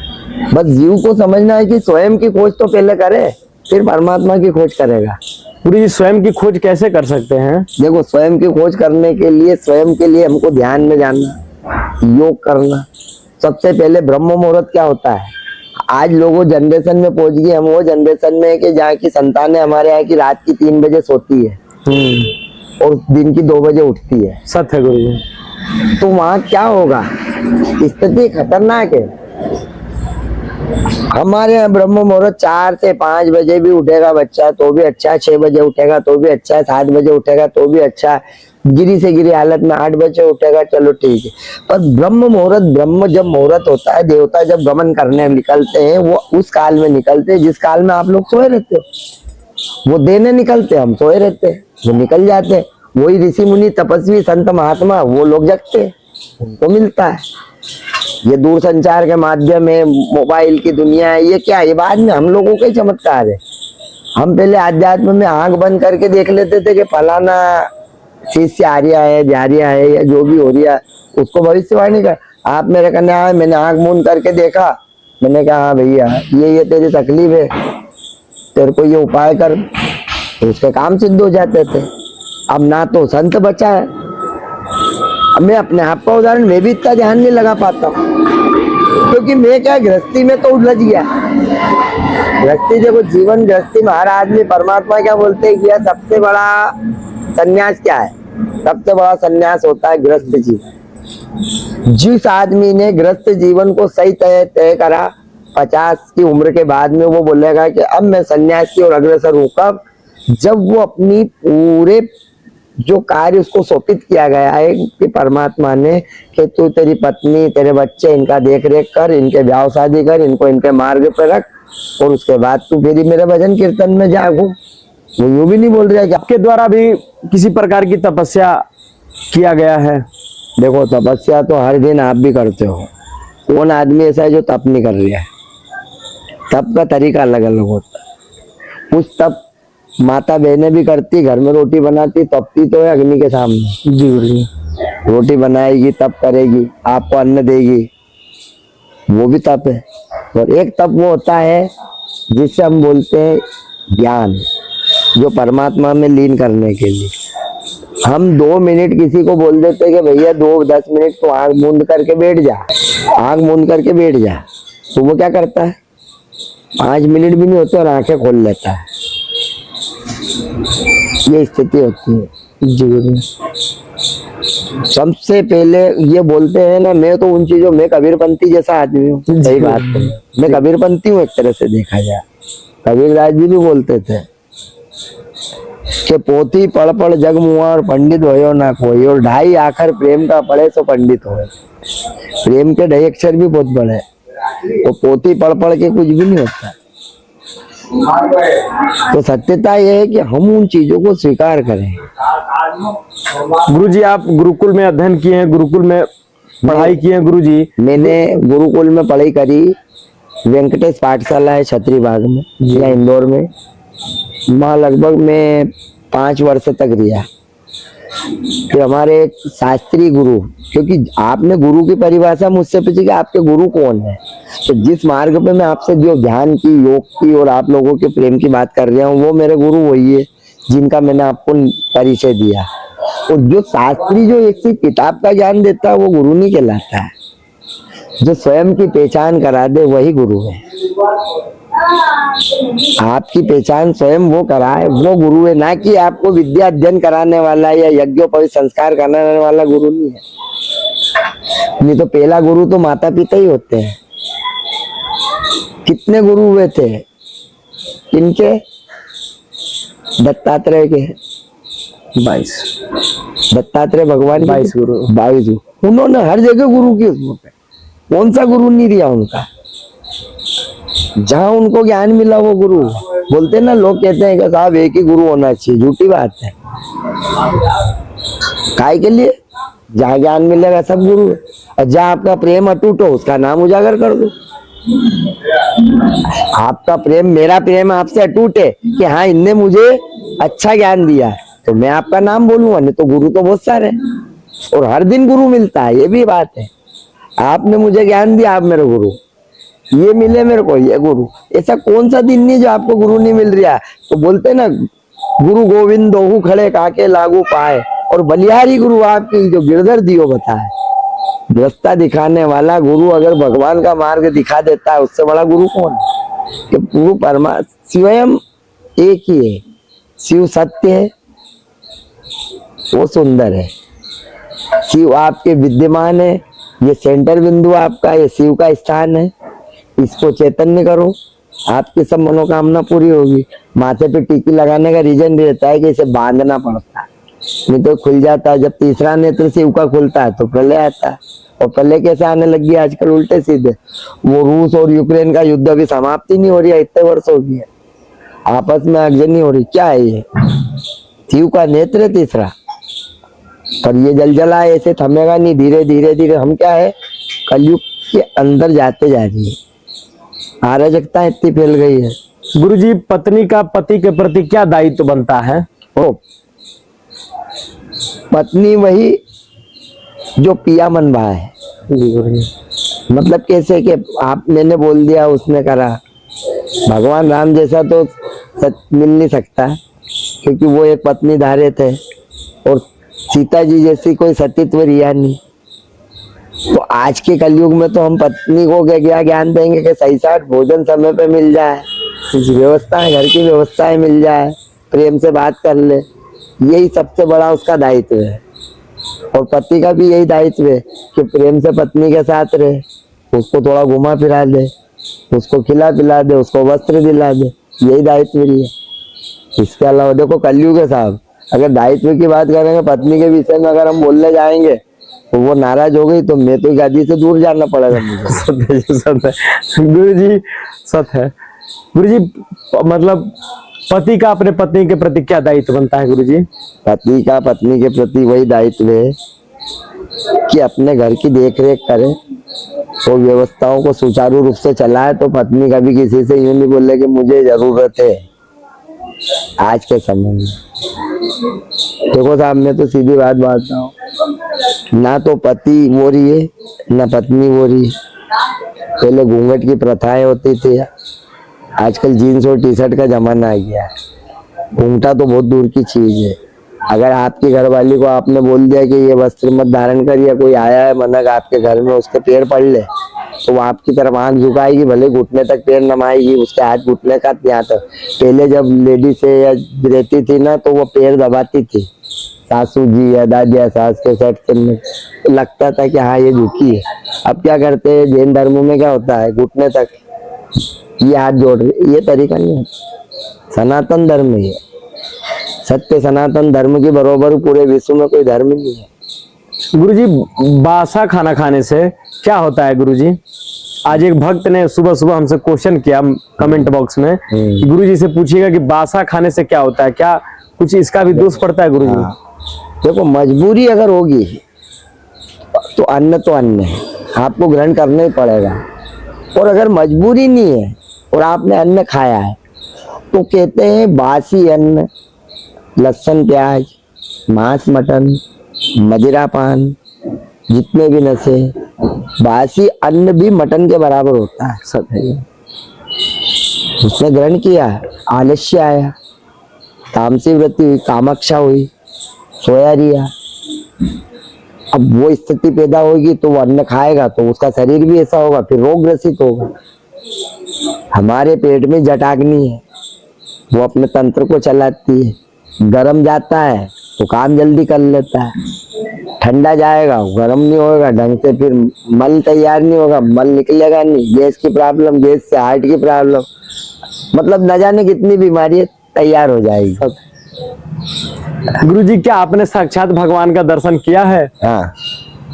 बस जीव को समझना है कि स्वयं की खोज तो पहले करे, फिर परमात्मा की खोज करेगा। पूरी स्वयं की खोज कैसे कर सकते हैं? देखो, स्वयं की खोज करने के लिए, स्वयं के लिए हमको ध्यान में जाना, योग करना, सबसे पहले ब्रह्म मुहूर्त क्या होता है? आज लोगों जनरेशन में पहुंच गए, हम वो जनरेशन में है कि जहाँ की संतानें हमारे यहाँ की रात की 3 बजे सोती है और दिन की 2 बजे उठती है। सत्य गुरु जी। तो वहां क्या होगा? स्थिति खतरनाक है। हमारे यहाँ ब्रह्म मुहूर्त 4 से 5 बजे भी उठेगा बच्चा तो भी अच्छा, 6 बजे उठेगा तो भी अच्छा, 7 बजे उठेगा तो भी अच्छा, गिरी से गिरी हालत में 8 बजे उठेगा, चलो ठीक है। पर ब्रह्म मुहूर्त, ब्रह्म जब मुहूर्त होता है, देवता जब गमन करने निकलते हैं, वो उस काल में निकलते हैं जिस काल में आप लोग सोए रहते हो। वो देने निकलते, हम सोए रहते हैं, वो निकल जाते हैं। वही ऋषि मुनि तपस्वी संत महात्मा वो लोग जगते हैं, उनको मिलता है। ये दूर संचार के माध्यम है, मोबाइल की दुनिया है, ये क्या है? ये बाद में हम लोगों के चमत्कार है। हम पहले आध्यात्म में आंख बंद करके देख लेते थे कि फलाना शिष्य आ रहा है, जा रहा है, या जो भी हो रहा है उसको भविष्यवाणी कर। आप मेरे कन्या आए, मैंने आंख मूंद करके देखा, मैंने कहा हाँ भैया ये तेरी तकलीफ है, तेरे को ये उपाय कर, तो उसके काम सिद्ध हो जाते थे। अब ना तो संत बचा है। अब मैं अपने आप का उदाहरण, मैं भी इतना ध्यान नहीं लगा पाता क्योंकि मैं क्या गृहस्थी में तो उलझ गया। गृहस्थी देखो, जीवन गृहस्थी में हर आदमी, परमात्मा क्या बोलते हैं कि सबसे बड़ा सन्यास क्या है? सबसे बड़ा सन्यास होता है गृहस्थ जीवन। जिस आदमी ने गृहस्थ जीवन को सही तय करा 50 की उम्र के बाद में, वो बोलेगा कि अब मैं सन्यास की ओर अग्रसर हूं। कब? जब वो अपनी पूरे जो कार्य उसको सौंपित किया गया है कि परमात्मा ने कि तू तेरी पत्नी, तेरे बच्चे, इनका देख रेख कर, इनके ब्याह शादी कर, इनको इनके मार्ग पे रख, और उसके बाद तू फिर मेरे भजन कीर्तन में जागो। वो यूं भी नहीं बोल रहा है कि आपके द्वारा भी किसी प्रकार की तपस्या किया गया है? देखो, तपस्या तो हर दिन आप भी करते हो। कौन आदमी ऐसा है जो तप नहीं कर रहा है? तप का तरीका अलग अलग होता है। कुछ तप माता बहनें भी करती, घर में रोटी बनाती, तपती तो है अग्नि के सामने। जी, रोटी बनाएगी, तप करेगी, आपको अन्न देगी, वो भी तप है। और एक तप वो होता है जिससे हम बोलते हैं ज्ञान, जो परमात्मा में लीन करने के लिए हम 2 मिनट किसी को बोल देते हैं कि भैया 10 मिनट तो आंख मूंद करके बैठ जा, आंख मूंद करके बैठ जा, तो वो क्या करता है? 5 मिनट भी नहीं होते और आंखें खोल लेता है। ये स्थिति होती है। जी, सबसे पहले ये बोलते हैं ना, मैं तो उन चीजों में कबीरपंथी जैसा आदमी हूँ। सही बात है, मैं कबीरपंथी हूँ एक तरह से देखा जाए। कबीरदास जी भी बोलते थे कि पोथी पढ़ पढ़ जग मुआ और पंडित होयो ना कोई, और 2.5 आखर प्रेम का पढ़े सो पंडित होए। प्रेम के 2 अक्षर भी बहुत बड़े, तो पोथी पढ़ पढ़ के कुछ भी नहीं होता। तो सत्यता यह है कि हम उन चीजों को स्वीकार करें। गुरुजी आप गुरुकुल में अध्ययन किए हैं, गुरुकुल में पढ़ाई की है गुरुजी? मैंने गुरुकुल में पढ़ाई करी, वेंकटेश पाठशाला है छतरी बाग में या इंदौर में। वहाँ लगभग मैं 5 वर्ष तक रिया। फिर हमारे एक शास्त्री गुरु, क्योंकि आपने गुरु की परिभाषा मुझसे पूछी कि आपके गुरु कौन है, तो जिस मार्ग पे मैं आपसे जो ध्यान की, योग की और आप लोगों के प्रेम की बात कर रहा हूँ, वो मेरे गुरु वही है जिनका मैंने आपको परिचय दिया। और जो शास्त्री जो एक सी किताब का ज्ञान देता है वो गुरु नहीं कहलाता है। जो स्वयं की पहचान करा दे वही गुरु है। आपकी पहचान स्वयं वो कराए वो गुरु है, ना कि आपको विद्या अध्ययन कराने वाला या यज्ञोपवीत संस्कार कराने वाला गुरु नहीं है। नहीं तो पहला गुरु तो माता पिता ही होते हैं। कितने गुरु हुए थे इनके? दत्तात्रेय के 22। दत्तात्रेय भगवान 22 गुरु। 22। उन्होंने हर जगह गुरु की उसमें कौन सा गुरु नहीं दिया उनका? जहां उनको ज्ञान मिला वो गुरु। बोलते ना, लोग कहते हैं कि साहब एक ही गुरु होना चाहिए, झूठी बात है। काय के लिए? जहां ज्ञान मिलेगा सब गुरु है। और जहां आपका प्रेम अटूट हो उसका नाम उजागर कर दो। आपका प्रेम, मेरा प्रेम आपसे अटूट है कि हाँ इनने मुझे अच्छा ज्ञान दिया, तो मैं आपका नाम बोलूंगा। नहीं तो गुरु तो बहुत सारे और हर दिन गुरु मिलता है, ये भी बात है। आपने मुझे ज्ञान दिया, आप मेरे गुरु, ये मिले मेरे को, ये गुरु। ऐसा कौन सा दिन नहीं जो आपको गुरु नहीं मिल रहा? तो बोलते ना, गुरु गोविंद दोहू खड़े काके लागू पाए, और बलिहारी गुरु आपकी जो गिरधर दियो बताए। रास्ता दिखाने वाला गुरु अगर भगवान का मार्ग दिखा देता है, उससे बड़ा गुरु कौन है? कि गुरु परमा स्वयं एक ही है, शिव सत्य है, वो सुंदर है, शिव आपके विद्यमान है, ये सेंटर बिंदु आपका, ये शिव का स्थान है, इसको चैतन्य करो, आपकी सब मनोकामना पूरी होगी। माथे पे टीकी लगाने का रीजन रहता है कि इसे बांधना पड़ता है, नहीं तो खुल जाता है। जब तीसरा नेत्र शिव का खुलता है तो प्रलय आता है, और प्रलय कैसे आने लगी आजकल? उल्टे सीधे। वो रूस और यूक्रेन का युद्ध अभी समाप्ति नहीं हो रही है, इतने वर्ष हो गए, आपस में अगजनी हो रही, क्या है ये? शिव का नेत्र है तीसरा, पर ये जलजला ऐसे थमेगा नहीं, धीरे धीरे धीरे हम क्या है, कलयुग के अंदर जाते जा रही है, अराजकता इतनी फैल गई है। गुरुजी, पत्नी का पति के प्रति क्या दायित्व बनता है? ओ, पत्नी वही जो पिया मन भाई है। जी गुरुजी। मतलब कैसे कि आप, मैंने बोल दिया उसने करा, भगवान राम जैसा तो मिल नहीं सकता, क्योंकि वो एक पत्नी धारे थे, और सीता जी जैसी कोई सतीत्व रिया नहीं। तो आज के कलयुग में तो हम पत्नी को क्या ज्ञान देंगे कि सही साथ भोजन समय पे मिल जाए, व्यवस्थाएं, घर की व्यवस्थाएं मिल जाए, प्रेम से बात कर ले, यही सबसे बड़ा उसका दायित्व है। और पति का भी यही दायित्व है कि प्रेम से पत्नी के साथ रहे, उसको थोड़ा घुमा फिरा दे, उसको खिला पिला दे, उसको वस्त्र दिला दे, यही दायित्व भी है। इसके अलावा देखो कलयुग है साहब, अगर दायित्व की बात करेंगे पत्नी के विषय में अगर हम बोलने जाएंगे तो वो नाराज हो गई तो मैं तो गादी से दूर जाना पड़ेगा मुझे। सत्य गुरु जी, सत्य है गुरु जी। मतलब पति का अपने पत्नी के प्रति क्या दायित्व बनता है गुरु जी? पति का पत्नी के प्रति वही दायित्व है कि अपने घर की देखरेख करे और व्यवस्थाओं को सुचारू रूप से चलाए। तो पत्नी कभी किसी से यूं नहीं बोले कि मुझे जरूरत है। आज के समय में देखो साहब, मैं तो सीधी बात बताता हूँ, ना तो पति वो रही है ना पत्नी वो रही है। पहले घूंघट की प्रथाएं होती थी, आजकल जीन्स और टी शर्ट का जमाना आ गया है। घूंघटा तो बहुत दूर की चीज है। अगर आपकी घरवाली को आपने बोल दिया कि ये वस्त्र मत धारण कर, या कोई आया है मनक आपके घर में उसके पैर पड़ ले, तो वो आपकी तरफ आंख झुकाएगी, भले घुटने तक पैर नमाएगी, उसके हाथ घुटने का यहाँ तक। पहले जब लेडी से या रहती थी ना तो वो पैर दबाती थी, सासू जी या दादी या सास के सेट से तो लगता था कि हाँ ये झुकी है। अब क्या करते हैं, जैन धर्म में क्या होता है, घुटने तक ये हाथ जोड़ रहे, ये तरीका नहीं है। सनातन धर्म है, सत्य सनातन धर्म के बराबर पूरे विश्व में कोई धर्म नहीं है। गुरुजी, बासा खाना खाने से क्या होता है गुरुजी? आज एक भक्त ने सुबह सुबह हमसे क्वेश्चन किया कमेंट बॉक्स में, गुरुजी से पूछिएगा कि बासा खाने से क्या होता है, क्या कुछ इसका भी दोष पड़ता है गुरुजी? देखो, मजबूरी अगर होगी तो अन्न है, आपको ग्रहण करना ही पड़ेगा। और अगर मजबूरी नहीं है और आपने अन्न खाया है तो कहते हैं बासी अन्न, लहसुन प्याज, मांस मटन, मदिरा पान, जितने भी नशे, बासी अन्न भी मटन के बराबर होता है। सब है, उसने ग्रहण किया, आलस्य आया, तामसी वृत्ति हुई, कामक्षा हुई, सोया रिया। अब वो स्थिति पैदा होगी तो वो अन्न खाएगा तो उसका शरीर भी ऐसा होगा, फिर रोग ग्रसित होगा। हमारे पेट में जटाग्नि है, वो अपने तंत्र को चलाती है। गर्म जाता है तो काम जल्दी कर लेता है, ठंडा जाएगा गर्म नहीं होगा ढंग से, फिर मल तैयार नहीं होगा, मल निकलेगा नहीं, गैस की प्रॉब्लम, गैस से हार्ट की प्रॉब्लम, मतलब न जाने कितनी बीमारी तैयार हो जाएगी। गुरुजी, क्या आपने साक्षात भगवान का दर्शन किया है? हाँ।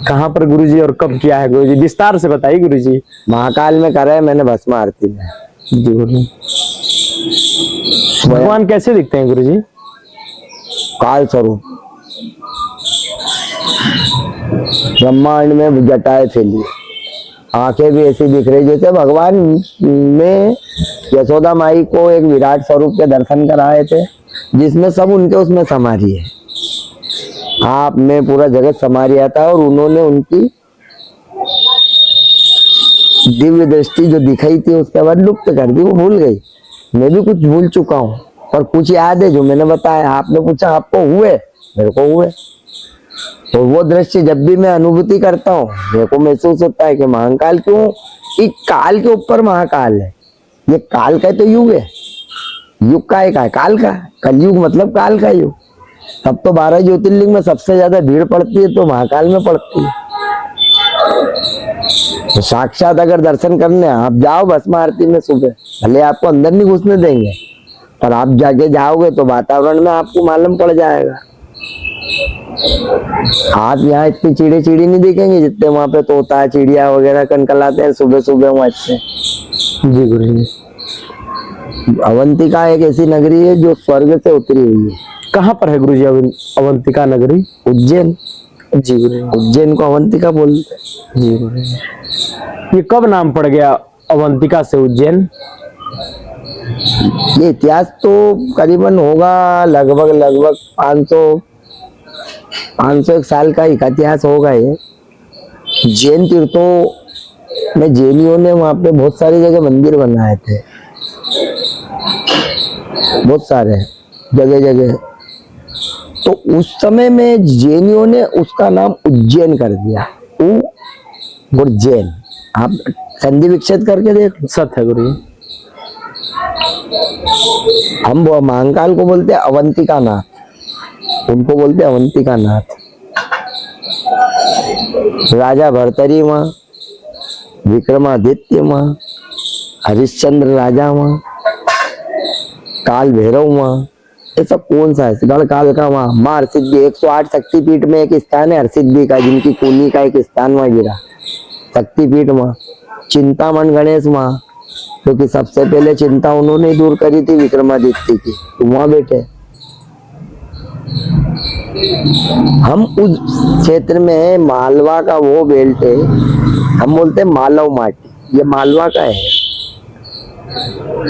कहाँ पर गुरुजी और कब किया है गुरुजी? विस्तार से बताइए गुरुजी। महाकाल में करा है मैंने, भस्म आरती में। जी गुरुजी। भगवान कैसे दिखते हैं गुरुजी? काल स्वरूप, ब्रह्मांड में जटाएं फैली, आंखें भी ऐसी दिख रही जैसे भगवान ने यशोदा माई को एक विराट स्वरूप के दर्शन कराए थे, जिसमें सब उनके उसमें समारी है। आप में पूरा जगत समारिया था और उन्होंने उनकी दिव्य दृष्टि जो दिखाई थी उसके बाद लुप्त कर दी, वो भूल गई। मैं भी कुछ भूल चुका हूँ पर कुछ याद है जो मैंने बताया। आपने पूछा आपको हुए, मेरे को हुए। तो वो दृश्य जब भी मैं अनुभूति करता हूँ मेरे को महसूस होता है कि महाकाल क्यों, कि काल के ऊपर महाकाल है। ये काल का तो युग है, युग का है काल का, कलयुग मतलब काल का युग। तब तो 12 ज्योतिर्लिंग में सबसे ज्यादा भीड़ पड़ती है तो महाकाल में पड़ती है। तो साक्षात अगर दर्शन करने आप जाओ भस्म आरती में सुबह, भले आपको अंदर नहीं घुसने देंगे, पर आप जाके जाओगे तो वातावरण में आपको मालूम पड़ जाएगा। आप यहाँ इतनी चिड़ी चिड़ी नहीं दिखेंगे जितने वहां पे तोता चिड़िया वगैरह कनकलाते हैं सुबह सुबह वहां से। जी गुरु जी। अवंतिका एक ऐसी नगरी है जो स्वर्ग से उतरी हुई है। कहाँ पर है गुरु जी अवंतिका नगरी? उज्जैन। जी गुरु जी। उज्जैन को अवंतिका बोलते हैं। जी गुरु जी। ये कब नाम पड़ गया अवंतिका से उज्जैन? ये इतिहास तो करीबन होगा लगभग 501 साल का इतिहास होगा। ये जैन तीर्थों में जैनियों ने वहां पे बहुत सारी जगह मंदिर बनाए थे, बहुत सारे जगह जगह। तो उस समय में जैनियों ने उसका नाम उज्जैन कर दिया, उज्जैन। आप संधि विच्छेद करके देख लो। सत्य है गुरु जी। हम महाकाल को बोलते हैं अवंतिका नाथ, उनको बोलते हैं अवंतिका नाथ। राजा भर्तरी माँ, विक्रमादित्य माँ, हरिश्चंद्र राजा माँ, काल भैरव माँ, ये सब कौन सा है? गढ़काल का माँ, माँ हरसिद्धि। 108 शक्तिपीठ में एक स्थान है हरसिद्धि का, जिनकी कुनी का एक स्थान वहां गिरा। शक्तिपीठ माँ, चिंतामण गणेश माँ, क्योंकि सबसे पहले चिंता उन्होंने ही दूर करी थी विक्रमादित्य की, तो वहां बैठे। हम उस क्षेत्र में मालवा का वो बेल्ट है, हम बोलते हैं मालव माटी, ये मालवा का है,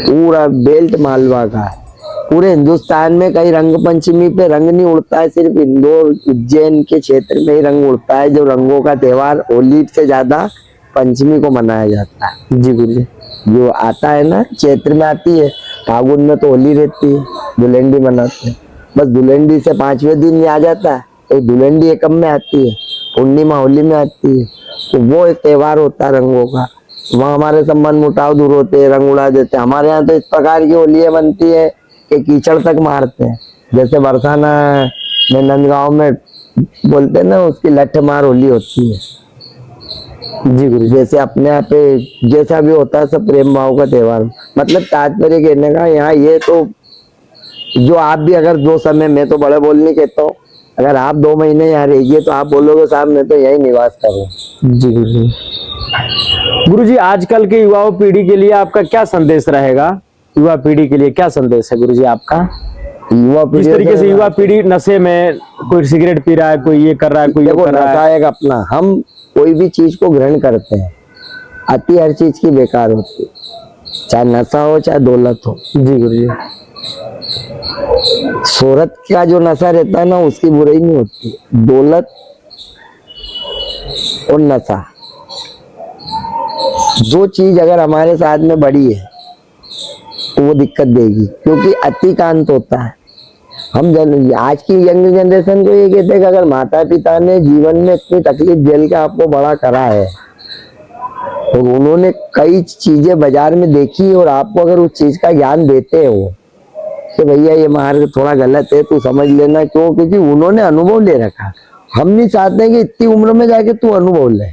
पूरा बेल्ट मालवा का है। पूरे हिंदुस्तान में कई रंग पंचमी पे रंग नहीं उड़ता है, सिर्फ इंदौर उज्जैन के क्षेत्र में ही रंग उड़ता है। जो रंगों का त्योहार होली से ज्यादा पंचमी को मनाया जाता है। जी गुरु जी। जो आता है ना क्षेत्र में आती है, फागुन में तो होली रहती है, धुलेंडी मनाते हैं। बस धुलेंडी से 5वें दिन में आ जाता है, तो धुलेंडी एकम में आती है, पूर्णिमा होली में आती है। तो वो एक त्योहार होता है रंगों का, वहाँ हमारे संबंध मुटाव दूर होते हैं, रंग उड़ा देते हैं। हमारे यहाँ तो इस प्रकार की होलियां बनती है कि कीचड़ तक मारते हैं। जैसे बरसाना में नंदगांव में बोलते हैं ना, उसकी लठ मार होली होती है। जी गुरु। जैसे अपने यहाँ पे जैसा भी होता है सब प्रेम भाव का त्योहार। मतलब तात्पर्य कहने का यहाँ ये तो, जो आप भी अगर 2 समय, मैं तो बड़े बोल नहीं कहता हूँ, अगर आप 2 महीने यहाँ रहिए तो आप बोलोगे साहब मैं तो यही निवास करूँ। जी गुरु जी। गुरु जी, आजकल के युवा पीढ़ी के लिए आपका क्या संदेश रहेगा? युवा पीढ़ी के लिए क्या संदेश है गुरु जी आपका? युवा पीढ़ी, जिस तरीके से युवा पीढ़ी नशे में, कोई सिगरेट पी रहा है, कोई ये कर रहा है, कोई ये कर रहा है। अपना हम कोई भी चीज को ग्रहण करते हैं, अति हर चीज की बेकार होती है, चाहे नशा हो चाहे दौलत हो। जी गुरु जी। शोहरत का जो नशा रहता है ना, उसकी बुराई नहीं होती। दौलत और नशा, जो चीज अगर हमारे साथ में बड़ी है तो वो दिक्कत देगी, क्योंकि अतिकांत होता है। हम आज की यंग जनरेशन को ये कहते हैं कि अगर माता पिता ने जीवन में इतनी तकलीफ झेल के आपको बड़ा करा है और उन्होंने कई चीजें बाजार में देखी, और आपको अगर उस चीज का ज्ञान देते हो कि भैया ये मार्ग थोड़ा गलत है, तू समझ लेना, क्यों? क्योंकि उन्होंने अनुभव ले रखा। हम नहीं चाहते कि इतनी उम्र में जाके तू अनुभव ले,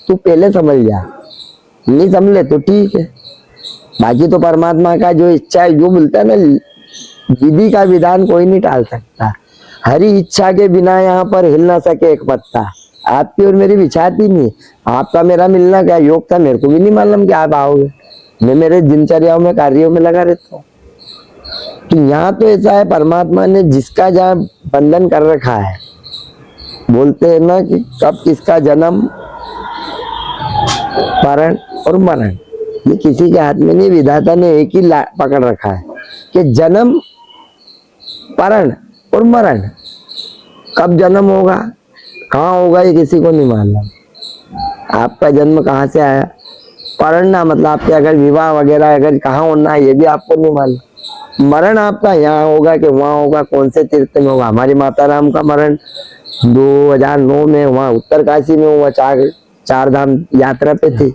तू पहले समझ जा। नहीं समझ ले तो ठीक है, बाकी तो परमात्मा का जो इच्छा है, जो बोलता है ना, विधि का विधान कोई नहीं टाल सकता। हरी इच्छा के बिना यहाँ पर हिल ना सके एक पत्ता। आपकी और मेरी विचारती नहीं, आपका मेरा मिलना क्या योग था, मेरे को भी नहीं मालूम कि आप आओगे। मैं मेरे दिनचर्याओं में कार्यों में लगा रहता हूँ। तो यहाँ तो ऐसा है, परमात्मा ने जिसका जहाँ बंधन कर रखा है, बोलते हैं ना कि कब किसका जन्म, मरण और मरण, ये किसी के हाथ में नहीं। विधाता ने एक ही पकड़ रखा है कि जन्म, मरण और मरण। कब जन्म होगा, कहाँ होगा, ये किसी को नहीं मालूम। आपका जन्म कहाँ से आया, पढ़ना मतलब आपके अगर विवाह वगैरह अगर कहाँ होना है, ये भी आपको नहीं मालूम। मरण आपका यहाँ होगा कि वहाँ होगा, कौन से तीर्थ में होगा। हमारी माता राम का मरण 2009 में वहाँ उत्तरकाशी में हुआ, चार धाम यात्रा पे थे,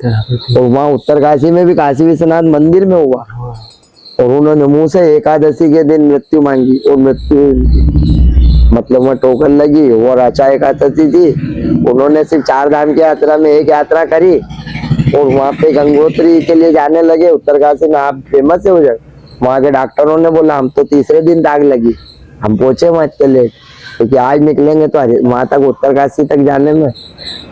और वहाँ उत्तरकाशी में भी काशी विश्वनाथ मंदिर में हुआ, और उन्होंने मुंह से एकादशी के दिन मृत्यु मांगी, और मृत्यु मतलब वहाँ टोकन लगी, और अच्छा एकादशी थी, उन्होंने सिर्फ 4 धाम की यात्रा में एक यात्रा करी, और वहाँ पे गंगोत्री के लिए जाने लगे उत्तरकाशी में, आप फेमस है उधर। वहाँ के डॉक्टरों ने बोला हम तो तीसरे दिन दाग लगी, हम पहुंचे वहाँ इतने लेट, क्योंकि आज निकलेंगे तो वहां तक उत्तरकाशी तक जाने में।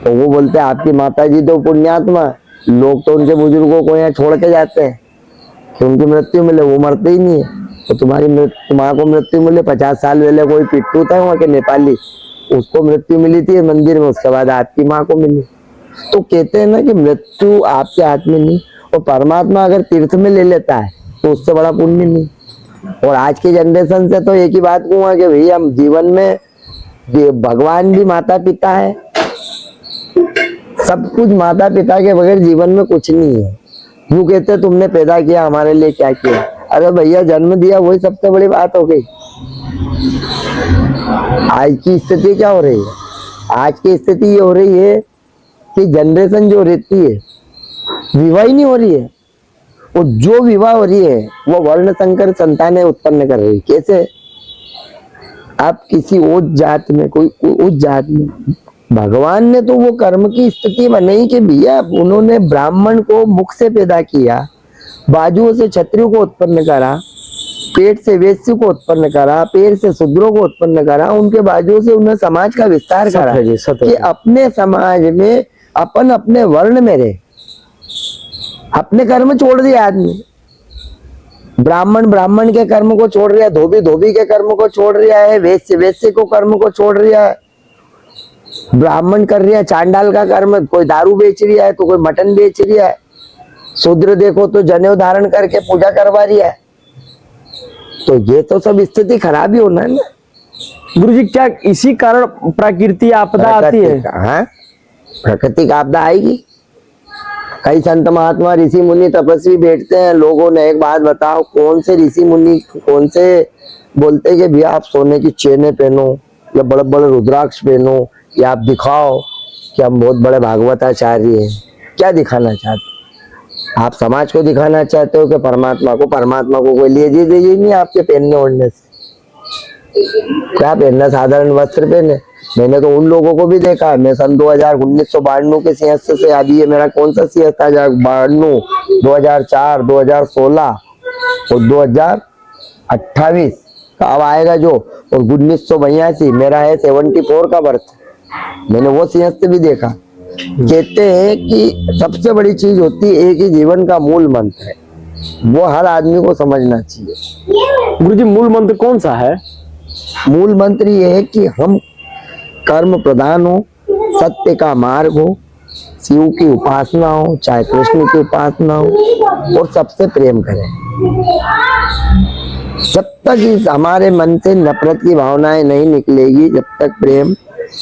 तो वो बोलते हैं आपकी माता जी तो पुण्यात्मा, लोग तो उनके बुजुर्गों को यहाँ छोड़ के जाते हैं कि उनकी मृत्यु मिले, वो मरते ही नहीं है। तो तुम्हारा को मृत्यु मिले, 50 साल पहले कोई पिट्टू था वहाँ के नेपाली, उसको मृत्यु मिली थी मंदिर में, उसके बाद आपकी माँ को मिली। तो कहते हैं ना कि मृत्यु आपके हाथ में नहीं, और परमात्मा अगर तीर्थ में ले लेता है तो उससे बड़ा पुण्य नहीं। और आज की जनरेशन से तो एक ही बात कहूँगा कि भैया हम जीवन में, भगवान भी माता पिता है, सब कुछ माता पिता के बगैर जीवन में कुछ नहीं है। यूं कहते तुमने पैदा किया हमारे लिए क्या किया, अरे भैया जन्म दिया वही सबसे बड़ी बात हो गई। आज की स्थिति क्या हो रही है, आज की स्थिति ये हो रही है कि जनरेशन जो रहती है विवाह ही नहीं हो रही है, और जो विवाह हो रही है वो वर्ण संकर संतानें उत्पन्न कर रही है। कैसे, आप किसी उच्च जात में, कोई उच्च जात में, भगवान ने तो वो कर्म की स्थिति बनाई कि भैया उन्होंने ब्राह्मण को मुख से पैदा किया, बाजुओं से क्षत्रियों को उत्पन्न करा, पेट से वैश्य को उत्पन्न करा, पैर से शूद्रों को उत्पन्न करा, उनके बाजुओं से उन्हें समाज का विस्तार करा कि अपने समाज में अपन अपने वर्ण में रहे। अपने कर्म छोड़ दिया आदमी, ब्राह्मण के कर्म को छोड़ रहा है, धोबी के कर्म को छोड़ रहा है, वैश्य को कर्म को छोड़ रहा है। ब्राह्मण कर रहा है चांडाल का कर्म, कोई दारू बेच रहा है तो कोई मटन बेच रहा है, शूद्र देखो तो जनेऊ धारण करके पूजा करवा रहा है। तो ये तो सब स्थिति खराब ही होना है ना गुरुजी। क्या इसी कारण प्रकृति आपदा आती है? हाँ, प्राकृतिक आपदा आएगी। कई संत महात्मा ऋषि मुनि तपस्वी बैठते हैं, लोगों ने एक बात बताओ, कौन से ऋषि मुनि कौन से बोलते हैं कि भैया आप सोने की चेनें पहनो या बड़े बड़े रुद्राक्ष पहनो, या आप दिखाओ कि हम बहुत बड़े भागवताचार्य हैं। क्या दिखाना चाहते आप? समाज को दिखाना चाहते हो कि परमात्मा को? परमात्मा को कोई लिए दीजिए नहीं आपके पहनने ओढ़ने से। क्या पहनना, साधारण वस्त्र पहने। मैंने तो उन लोगों को भी देखा है, मैं सन 1992 के सिंहस्थ से, अभी ये मेरा कौन सा सिंहस्थ था, 92, 2004, 2016 और 2028 का अब आएगा जो, और 1982 मेरा है 74 का बर्थ। मैंने वो सिंहस्थ भी देखा। कहते हैं कि सबसे बड़ी चीज होती है एक ही जीवन का मूल मंत्र है, वो हर आदमी को समझना चाहिए। गुरुजी मूल मंत्र कौन सा है? मूल मंत्र ये है कि हम कर्म प्रधान हो, सत्य का मार्ग हो, शिव की उपासना हो, चाहे कृष्ण की उपासना हो, और सबसे प्रेम करें। जब तक इस हमारे मन से नफरत की भावनाएं नहीं निकलेगी, जब तक प्रेम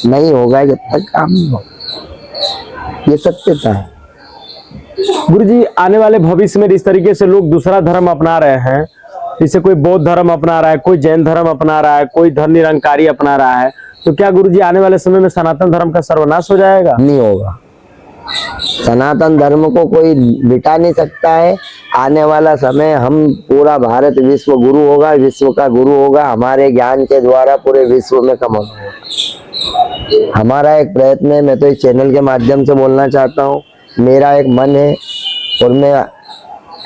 नहीं होगा, जब तक काम नहीं होगा। ये सत्यता है। गुरुजी आने वाले भविष्य में इस तरीके से लोग दूसरा धर्म अपना रहे हैं, जैसे कोई बौद्ध धर्म अपना रहा है, कोई जैन धर्म अपना रहा है, कोई धर्म निरंकारी अपना रहा है, तो क्या गुरुजी आने वाले समय में सनातन धर्म का सर्वनाश हो जाएगा? नहीं होगा। सनातन धर्म को कोई मिटा नहीं सकता है। आने वाला समय हम पूरा भारत विश्व गुरु होगा, विश्व का गुरु होगा, हमारे ज्ञान के द्वारा पूरे विश्व में कम होगा। हमारा एक प्रयत्न है, मैं तो इस चैनल के माध्यम से बोलना चाहता हूँ, मेरा एक मन है, और मैं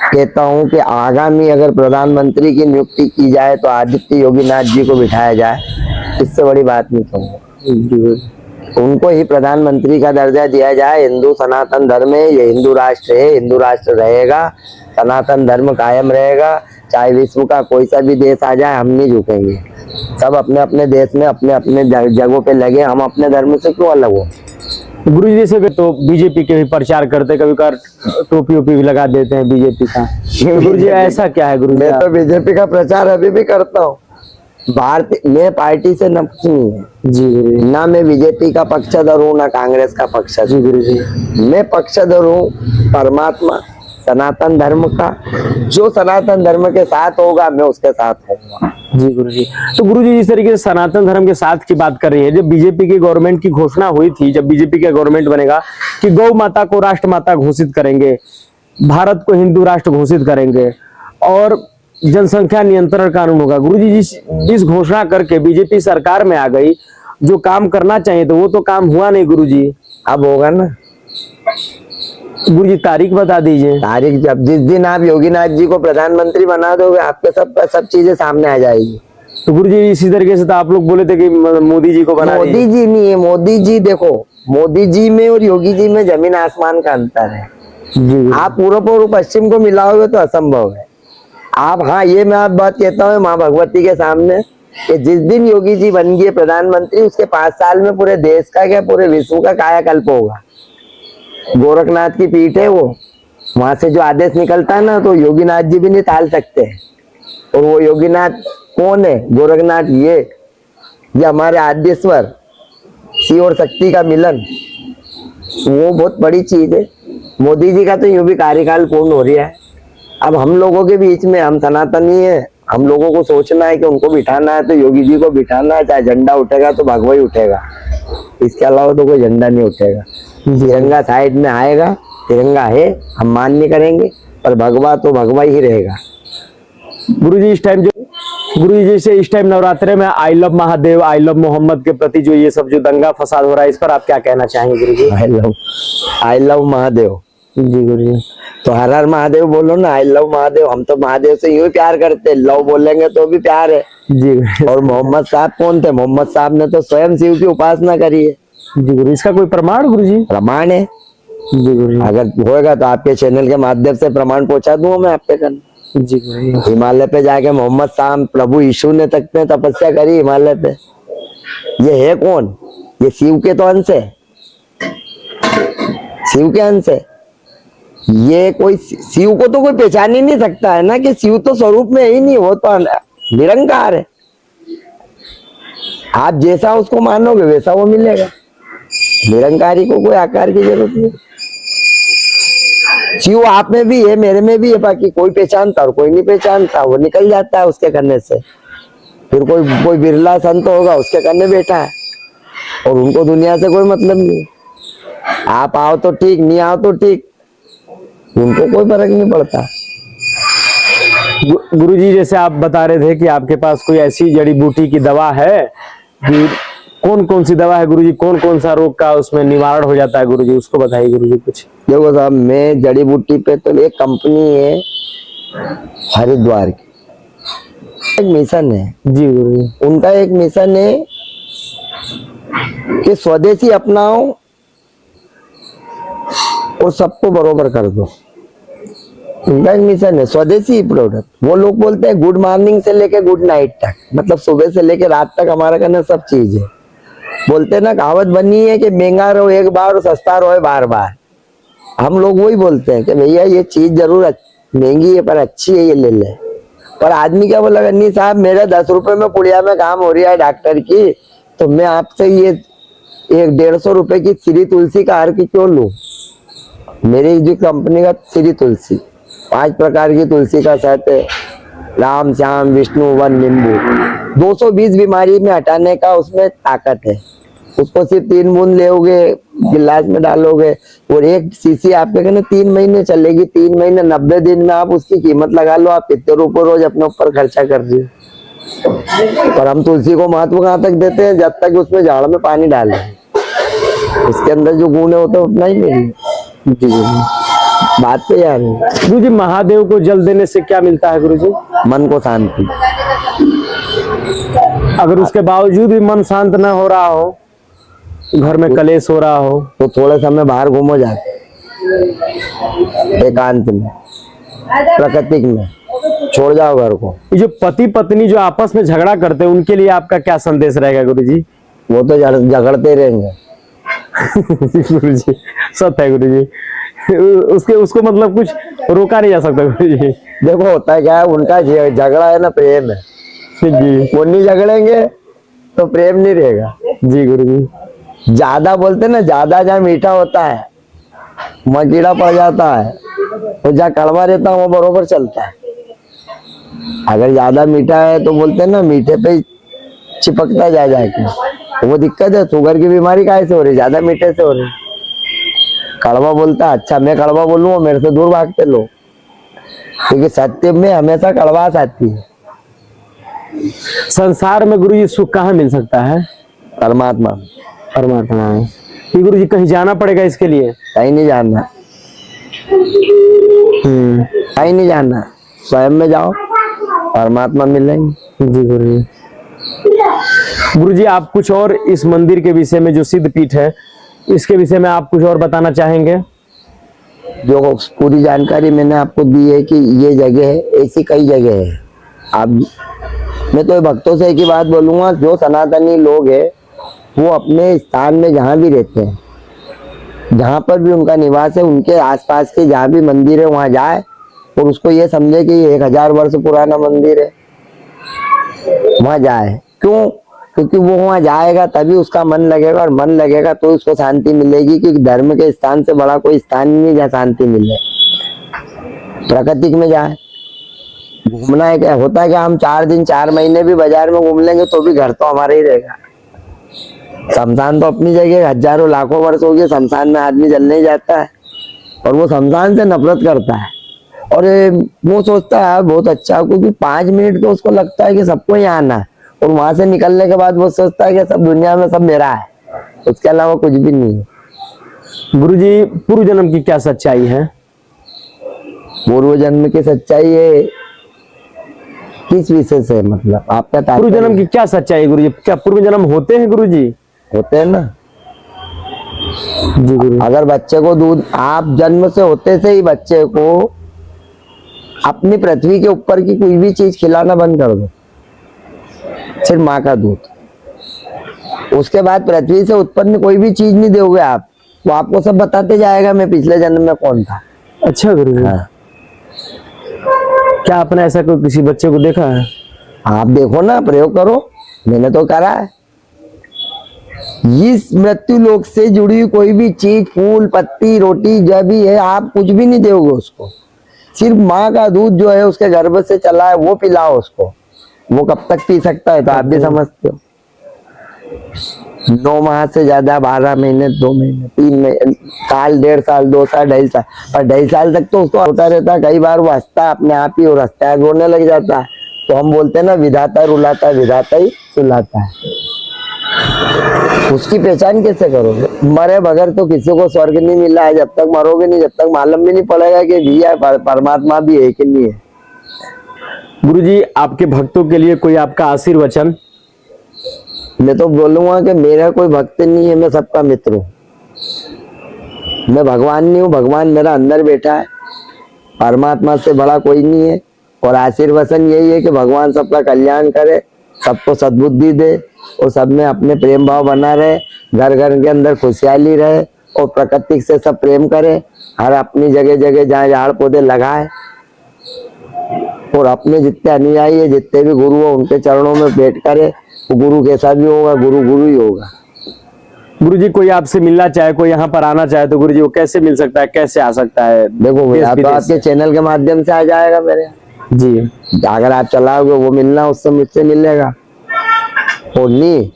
कहता हूँ कि आगामी अगर प्रधानमंत्री की नियुक्ति की जाए तो आदित्य योगीनाथ जी को बिठाया जाए। इससे बड़ी बात नहीं कहूँगा। उनको ही प्रधानमंत्री का दर्जा दिया जाए। हिंदू सनातन धर्म है, ये हिंदू राष्ट्र है, हिंदू राष्ट्र रहेगा, सनातन धर्म कायम रहेगा। चाहे विश्व का कोई सा भी देश आ जाए, हम नहीं झुकेंगे। सब अपने अपने देश में अपने अपने जगहों पे लगे, हम अपने धर्म से क्यों अलग हो? गुरुजी जैसे तो बीजेपी के भी प्रचार करते, कभी कभार टोपी ओपी भी लगा देते हैं बीजेपी का। गुरुजी ऐसा क्या है गुरुजी? मैं तो बीजेपी का प्रचार अभी भी करता हूँ। भारतीय मैं पार्टी से न कुछ नहीं है जी, ना मैं बीजेपी का पक्षधर हूँ, ना कांग्रेस का पक्षधर। जी गुरुजी, मैं पक्षधर हूँ परमात्मा सनातन धर्म का, जो सनातन धर्म के साथ होगा मैं उसके साथ होऊंगा। जी गुरुजी। तो गुरुजी जिस तरीके से सनातन धर्म के साथ की बात कर रही है, जब बीजेपी की गवर्नमेंट की घोषणा हुई थी, जब बीजेपी का गवर्नमेंट बनेगा कि गौ माता को राष्ट्रमाता घोषित करेंगे, भारत को हिंदू राष्ट्र घोषित करेंगे और जनसंख्या नियंत्रण कानून होगा, गुरुजी जिस घोषणा करके बीजेपी सरकार में आ गई, जो काम करना चाहिए तो वो तो काम हुआ नहीं गुरुजी। अब होगा ना गुरुजी, तारीख बता दीजिए। तारीख जब जिस दिन आप योगीनाथ जी को प्रधानमंत्री बना दोगे, आपके सब चीजें सामने आ जाएगी। तो गुरुजी इसी तरीके से तो आप लोग बोले थे कि मोदी जी को बना मोदी जी नहीं है, मोदी जी देखो, मोदी जी में और योगी जी में जमीन आसमान का अंतर है। जी। आप पूर्व और पश्चिम को मिलाओगे तो असंभव है। आप, हाँ ये मैं आप बात कहता हूँ माँ भगवती के सामने कि जिस दिन योगी जी बन गए प्रधानमंत्री, उसके 5 साल में पूरे देश का क्या पूरे विश्व का कायाकल्प होगा। गोरखनाथ की पीठ है वो, वहां से जो आदेश निकलता है ना, तो योगीनाथ जी भी नहीं टाल सकते। और वो योगीनाथ कौन है? गोरखनाथ, ये हमारे आद्यस्वर शिव और शक्ति का मिलन, वो बहुत बड़ी चीज है। मोदी जी का तो यूं भी कार्यकाल पूर्ण हो रहा है। अब हम लोगों के बीच में, हम सनातनी है, हम लोगों को सोचना है कि उनको बिठाना है तो योगी जी को बिठाना है। चाहे झंडा उठेगा तो भगवा ही उठेगा, इसके अलावा तो कोई झंडा नहीं उठेगा। तिरंगा साइड में आएगा, तिरंगा है, हम मान्य करेंगे, पर भगवा तो भगवा ही रहेगा। गुरुजी इस टाइम जैसे इस टाइम नवरात्रे में I love Mahadev, I love Mohammad के प्रति जो ये सब जो दंगा फसाद हो रहा है, इस पर आप क्या कहना चाहेंगे गुरुजी? आई लव महादेव। जी गुरुजी। तो हर हर महादेव बोलो ना, आई लव महादेव। हम तो महादेव से यूं ही प्यार करते, लव बोलेंगे तो भी प्यार है जी। और मोहम्मद साहब कौन थे? मोहम्मद साहब ने तो स्वयं शिव की उपासना करी है। जी गुरु, इसका कोई प्रमाण गुरुजी? प्रमाण है जी गुरु। अगर होएगा तो आपके चैनल के माध्यम से प्रमाण पहुंचा दूंगा मैं आपके कन। जी गुरु। हिमालय पे जाके मोहम्मद साहब प्रभु यीशु ने तक ने तपस्या करी हिमालय पे। ये है कौन? ये शिव के तो अंश है, शिव के अंश है। ये कोई शिव को तो कोई पहचान ही नहीं सकता है ना, कि शिव तो स्वरूप में ही नहीं, वो तो निरंकार है। आप जैसा उसको मानोगे वैसा वो मिलेगा। निरंकारी को कोई आकार की जरूरत नहीं। शिव आप में भी है, मेरे में भी है, बाकी कोई पहचानता और कोई नहीं पहचानता, वो निकल जाता है उसके करने से। फिर कोई बिरला संत होगा, उसके करने बैठा है और उनको दुनिया से कोई मतलब नहीं। आप आओ तो ठीक, नहीं आओ तो ठीक, उनको कोई फर्क नहीं पड़ता। गुरुजी जैसे आप बता रहे थे कि आपके पास कोई ऐसी जड़ी बूटी की दवा है, कि कौन कौन सी दवा है गुरुजी, कौन कौन सा रोग का उसमें निवारण हो जाता है गुरुजी, उसको बताइए गुरुजी कुछ। देखो साहब, मैं जड़ी बूटी पे तो एक कंपनी है हरिद्वार की, एक मिशन है। जी गुरुजी। उनका एक मिशन है कि स्वदेशी अपनाओ और सबको बरोबर कर दो। उनका एक मिशन है स्वदेशी प्रोडक्ट। वो लोग बोलते हैं गुड मॉर्निंग से लेके गुड नाइट तक, मतलब सुबह से लेके रात तक हमारा करना सब चीज है। बोलते हैं ना, कहावत बनी है कि महंगा रहो एक बार और सस्ता रहो बार बार। हम लोग वही बोलते हैं कि भैया ये चीज जरूर महंगी है पर अच्छी है, ये ले ले। पर आदमी क्या बोला, नहीं साहब मेरे 10 रुपए में पुड़िया में काम हो रहा है डॉक्टर की, तो मैं आपसे ये 150 रुपए की श्री तुलसी का हार की क्यों लूं? मेरी जो कंपनी का श्री तुलसी 5 प्रकार की तुलसी का सेट है, राम श्याम विष्णु वन नींबू, 220 बीमारी में हटाने का उसमें ताकत है। उसको सिर्फ 3 बूंद लेओगे, गिलास में डालोगे और 1 शीशी आपके कहने 3 महीने चलेगी। 3 महीने 90 दिन में आप उसकी कीमत लगा लो, आप कितने रुपए रोज अपने ऊपर खर्चा कर रहे हो। पर हम तुलसी को महत्व कहाँ तक देते हैं, जब तक उसमें झाड़ में पानी डाले, उसके अंदर जो गुण है वो तो उतना ही मिलेगा। बात पे यार गुरु जी, महादेव को जल देने से क्या मिलता है गुरु जी? मन को शांति। अगर उसके बावजूद भी मन शांत न हो रहा हो, घर में कलेश हो रहा हो, तो थोड़े समय बाहर घूमो जाके, एकांत में, प्राकृतिक में, छोड़ जाओ घर को। ये जो पति पत्नी जो आपस में झगड़ा करते हैं, उनके लिए आपका क्या संदेश रहेगा गुरु जी? वो तो झगड़ते रहेंगे। गुरु जी सत्य है गुरु जी, उसको मतलब कुछ रोका नहीं जा सकता गुरु जी। देखो होता है क्या है, उनका झगड़ा है ना प्रेम है जी। वो नहीं झगड़ेंगे तो प्रेम नहीं रहेगा। जी गुरु जी। ज्यादा बोलते ना, ज्यादा जहाँ मीठा होता है वहाँ कीड़ा पड़ जाता है। और जहाँ कड़वा रहता है वो बरोबर चलता है। अगर ज्यादा मीठा है तो बोलते हैं ना मीठे पे ही चिपकता जा जाके, तो वो दिक्कत है। शुगर की बीमारी काहे से हो रही, ज्यादा मीठे से हो रही। कड़वा बोलता अच्छा मैं कड़वा बोलूँ मेरे से दूर भागते लोग, क्योंकि सत्य में हमेशा कड़वास आती है। संसार में गुरुजी सुख कहाँ मिल सकता है? परमात्मा। परमात्मा में। कि गुरुजी कहीं जाना पड़ेगा इसके लिए? कहीं नहीं जाना, कहीं नहीं जाना, स्वयं में जाओ परमात्मा मिलेंगे। जी गुरुजी। गुरुजी आप कुछ और इस मंदिर के विषय में, जो सिद्ध पीठ है, इसके विषय में आप कुछ और बताना चाहेंगे? जो पूरी जानकारी मैंने आपको दी है कि ये जगह है, ऐसी कई जगह है। आप मैं तो भक्तों से एक ही बात बोलूंगा, जो सनातनी लोग हैं वो अपने स्थान में जहाँ भी रहते हैं, जहाँ पर भी उनका निवास है, उनके आसपास के जहाँ भी मंदिर है वहाँ जाए और उसको ये समझे कि ये 1000 वर्ष पुराना मंदिर है, वहाँ जाए। क्यों? क्योंकि वो वहाँ जाएगा तभी उसका मन लगेगा, और मन लगेगा तो उसको शांति मिलेगी। क्योंकि धर्म के स्थान से बड़ा कोई स्थान नहीं जहाँ शांति मिले। प्राकृतिक में जाए, घूमना है क्या होता है कि हम 4 दिन 4 महीने भी बाजार में घूम लेंगे तो भी घर तो हमारा ही रहेगा। शमशान तो अपनी जगह, हजारों लाखों वर्ष हो गए शमशान में आदमी जलने ही जाता है, और वो शमशान से नफरत करता है। और वो सोचता है बहुत अच्छा, क्योंकि 5 मिनट तो उसको लगता है कि सबको यहाँ आना है, और वहां से निकलने के बाद वो सोचता है कि सब दुनिया में सब मेरा है, उसके अलावा कुछ भी नहीं है। गुरुजी पूर्व जन्म की क्या सच्चाई है? पूर्व जन्म की सच्चाई है किस विषय से, मतलब आपका पूर्व जन्म की क्या सच्चाई है गुरुजी? क्या पूर्व जन्म होते हैं गुरुजी? होते हैं ना जी गुरु। अगर बच्चे को दूध, आप जन्म से होते से ही बच्चे को अपनी पृथ्वी के ऊपर की कोई भी चीज खिलाना बंद कर दो, सिर्फ माँ का दूध। उसके बाद पृथ्वी से उत्पन्न कोई भी चीज नहीं दोगे आप, वो आपको सब बताते जाएगा मैं पिछले जन्म में कौन था। अच्छा गुरुजी। हाँ। क्या आपने ऐसा कोई किसी बच्चे को देखा है? आप देखो ना, प्रयोग करो, मैंने तो करा है। इस मृत्यु लोक से जुड़ी कोई भी चीज, फूल पत्ती रोटी जो भी है, आप कुछ भी नहीं दोगे उसको, सिर्फ माँ का दूध जो है उसके गर्भ से चला है वो पिलाओ उसको। वो कब तक पी सकता है तो आप भी समझते हो। 9 माह से ज्यादा, 12 महीने, 2 महीने, 3 महीने, साल, 1.5 साल, 2 साल, 2.5 साल, और 2.5 साल तक तो उसको होता रहता है। कई बार वो हंसता है अपने आप ही और हंसता है, रोने लग जाता है। तो हम बोलते हैं ना, विधाता रुलाता है, विधाता ही सुलाता है। उसकी पहचान कैसे करोगे? मरे बगैर तो किसी को स्वर्ग नहीं मिला है। जब तक मरोगे नहीं, जब तक मालूम भी नहीं पड़ेगा कि भैया परमात्मा भी है कि नहीं है। गुरुजी आपके भक्तों के लिए कोई आपका आशीर्वचन? मैं तो बोलूंगा कि मेरा कोई भक्त नहीं है, मैं सबका मित्र हूँ। मैं भगवान नहीं हूँ, भगवान मेरा अंदर बैठा है। परमात्मा से बड़ा कोई नहीं है। और आशीर्वचन यही है कि भगवान सबका कल्याण करे, सबको सद्बुद्धि दे, और सब में अपने प्रेम भाव बना रहे, घर घर के अंदर खुशहाली रहे, और प्रकृति से सब प्रेम करे। हर अपनी जगह जगह जहाँ झाड़ पौधे लगाए, और अपने जितने अनुयायी है, जितने भी गुरु हो, उनके चरणों में बैठ करे। वो गुरु कैसा भी होगा, गुरु गुरु ही होगा। गुरुजी कोई आपसे मिलना चाहे, कोई यहाँ पर आना चाहे, तो गुरुजी वो कैसे मिल सकता है, कैसे आ सकता है? देखो या तो आपके चैनल के माध्यम से आ जाएगा मेरे जी। अगर आप चलाओगे वो मिलना, उससे मुझसे मिलेगा। और नहीं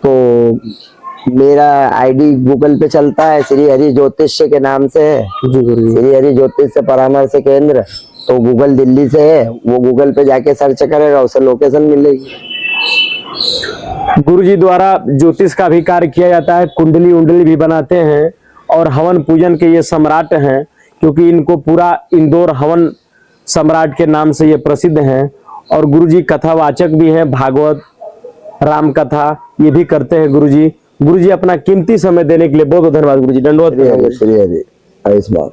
तो मेरा आईडी गूगल पे चलता है, श्री हरि ज्योतिष्य के नाम से है। जी गुरुजी। श्री हरि ज्योतिष परामर्श केंद्र, तो गूगल दिल्ली से है, वो गूगल पे जाके सर्च करेगा, उसे लोकेशन मिलेगी। गुरुजी द्वारा ज्योतिष का भी कार्य किया जाता है, कुंडली उंडली भी बनाते हैं, और हवन पूजन के ये सम्राट हैं, क्योंकि इनको पूरा इंदौर हवन सम्राट के नाम से ये प्रसिद्ध हैं। और गुरुजी कथावाचक भी हैं, भागवत राम कथा ये भी करते हैं गुरुजी। गुरुजी अपना कीमती समय देने के लिए बहुत बहुत धन्यवाद गुरुजी। दंडवत। श्री हरि आयुष्मान।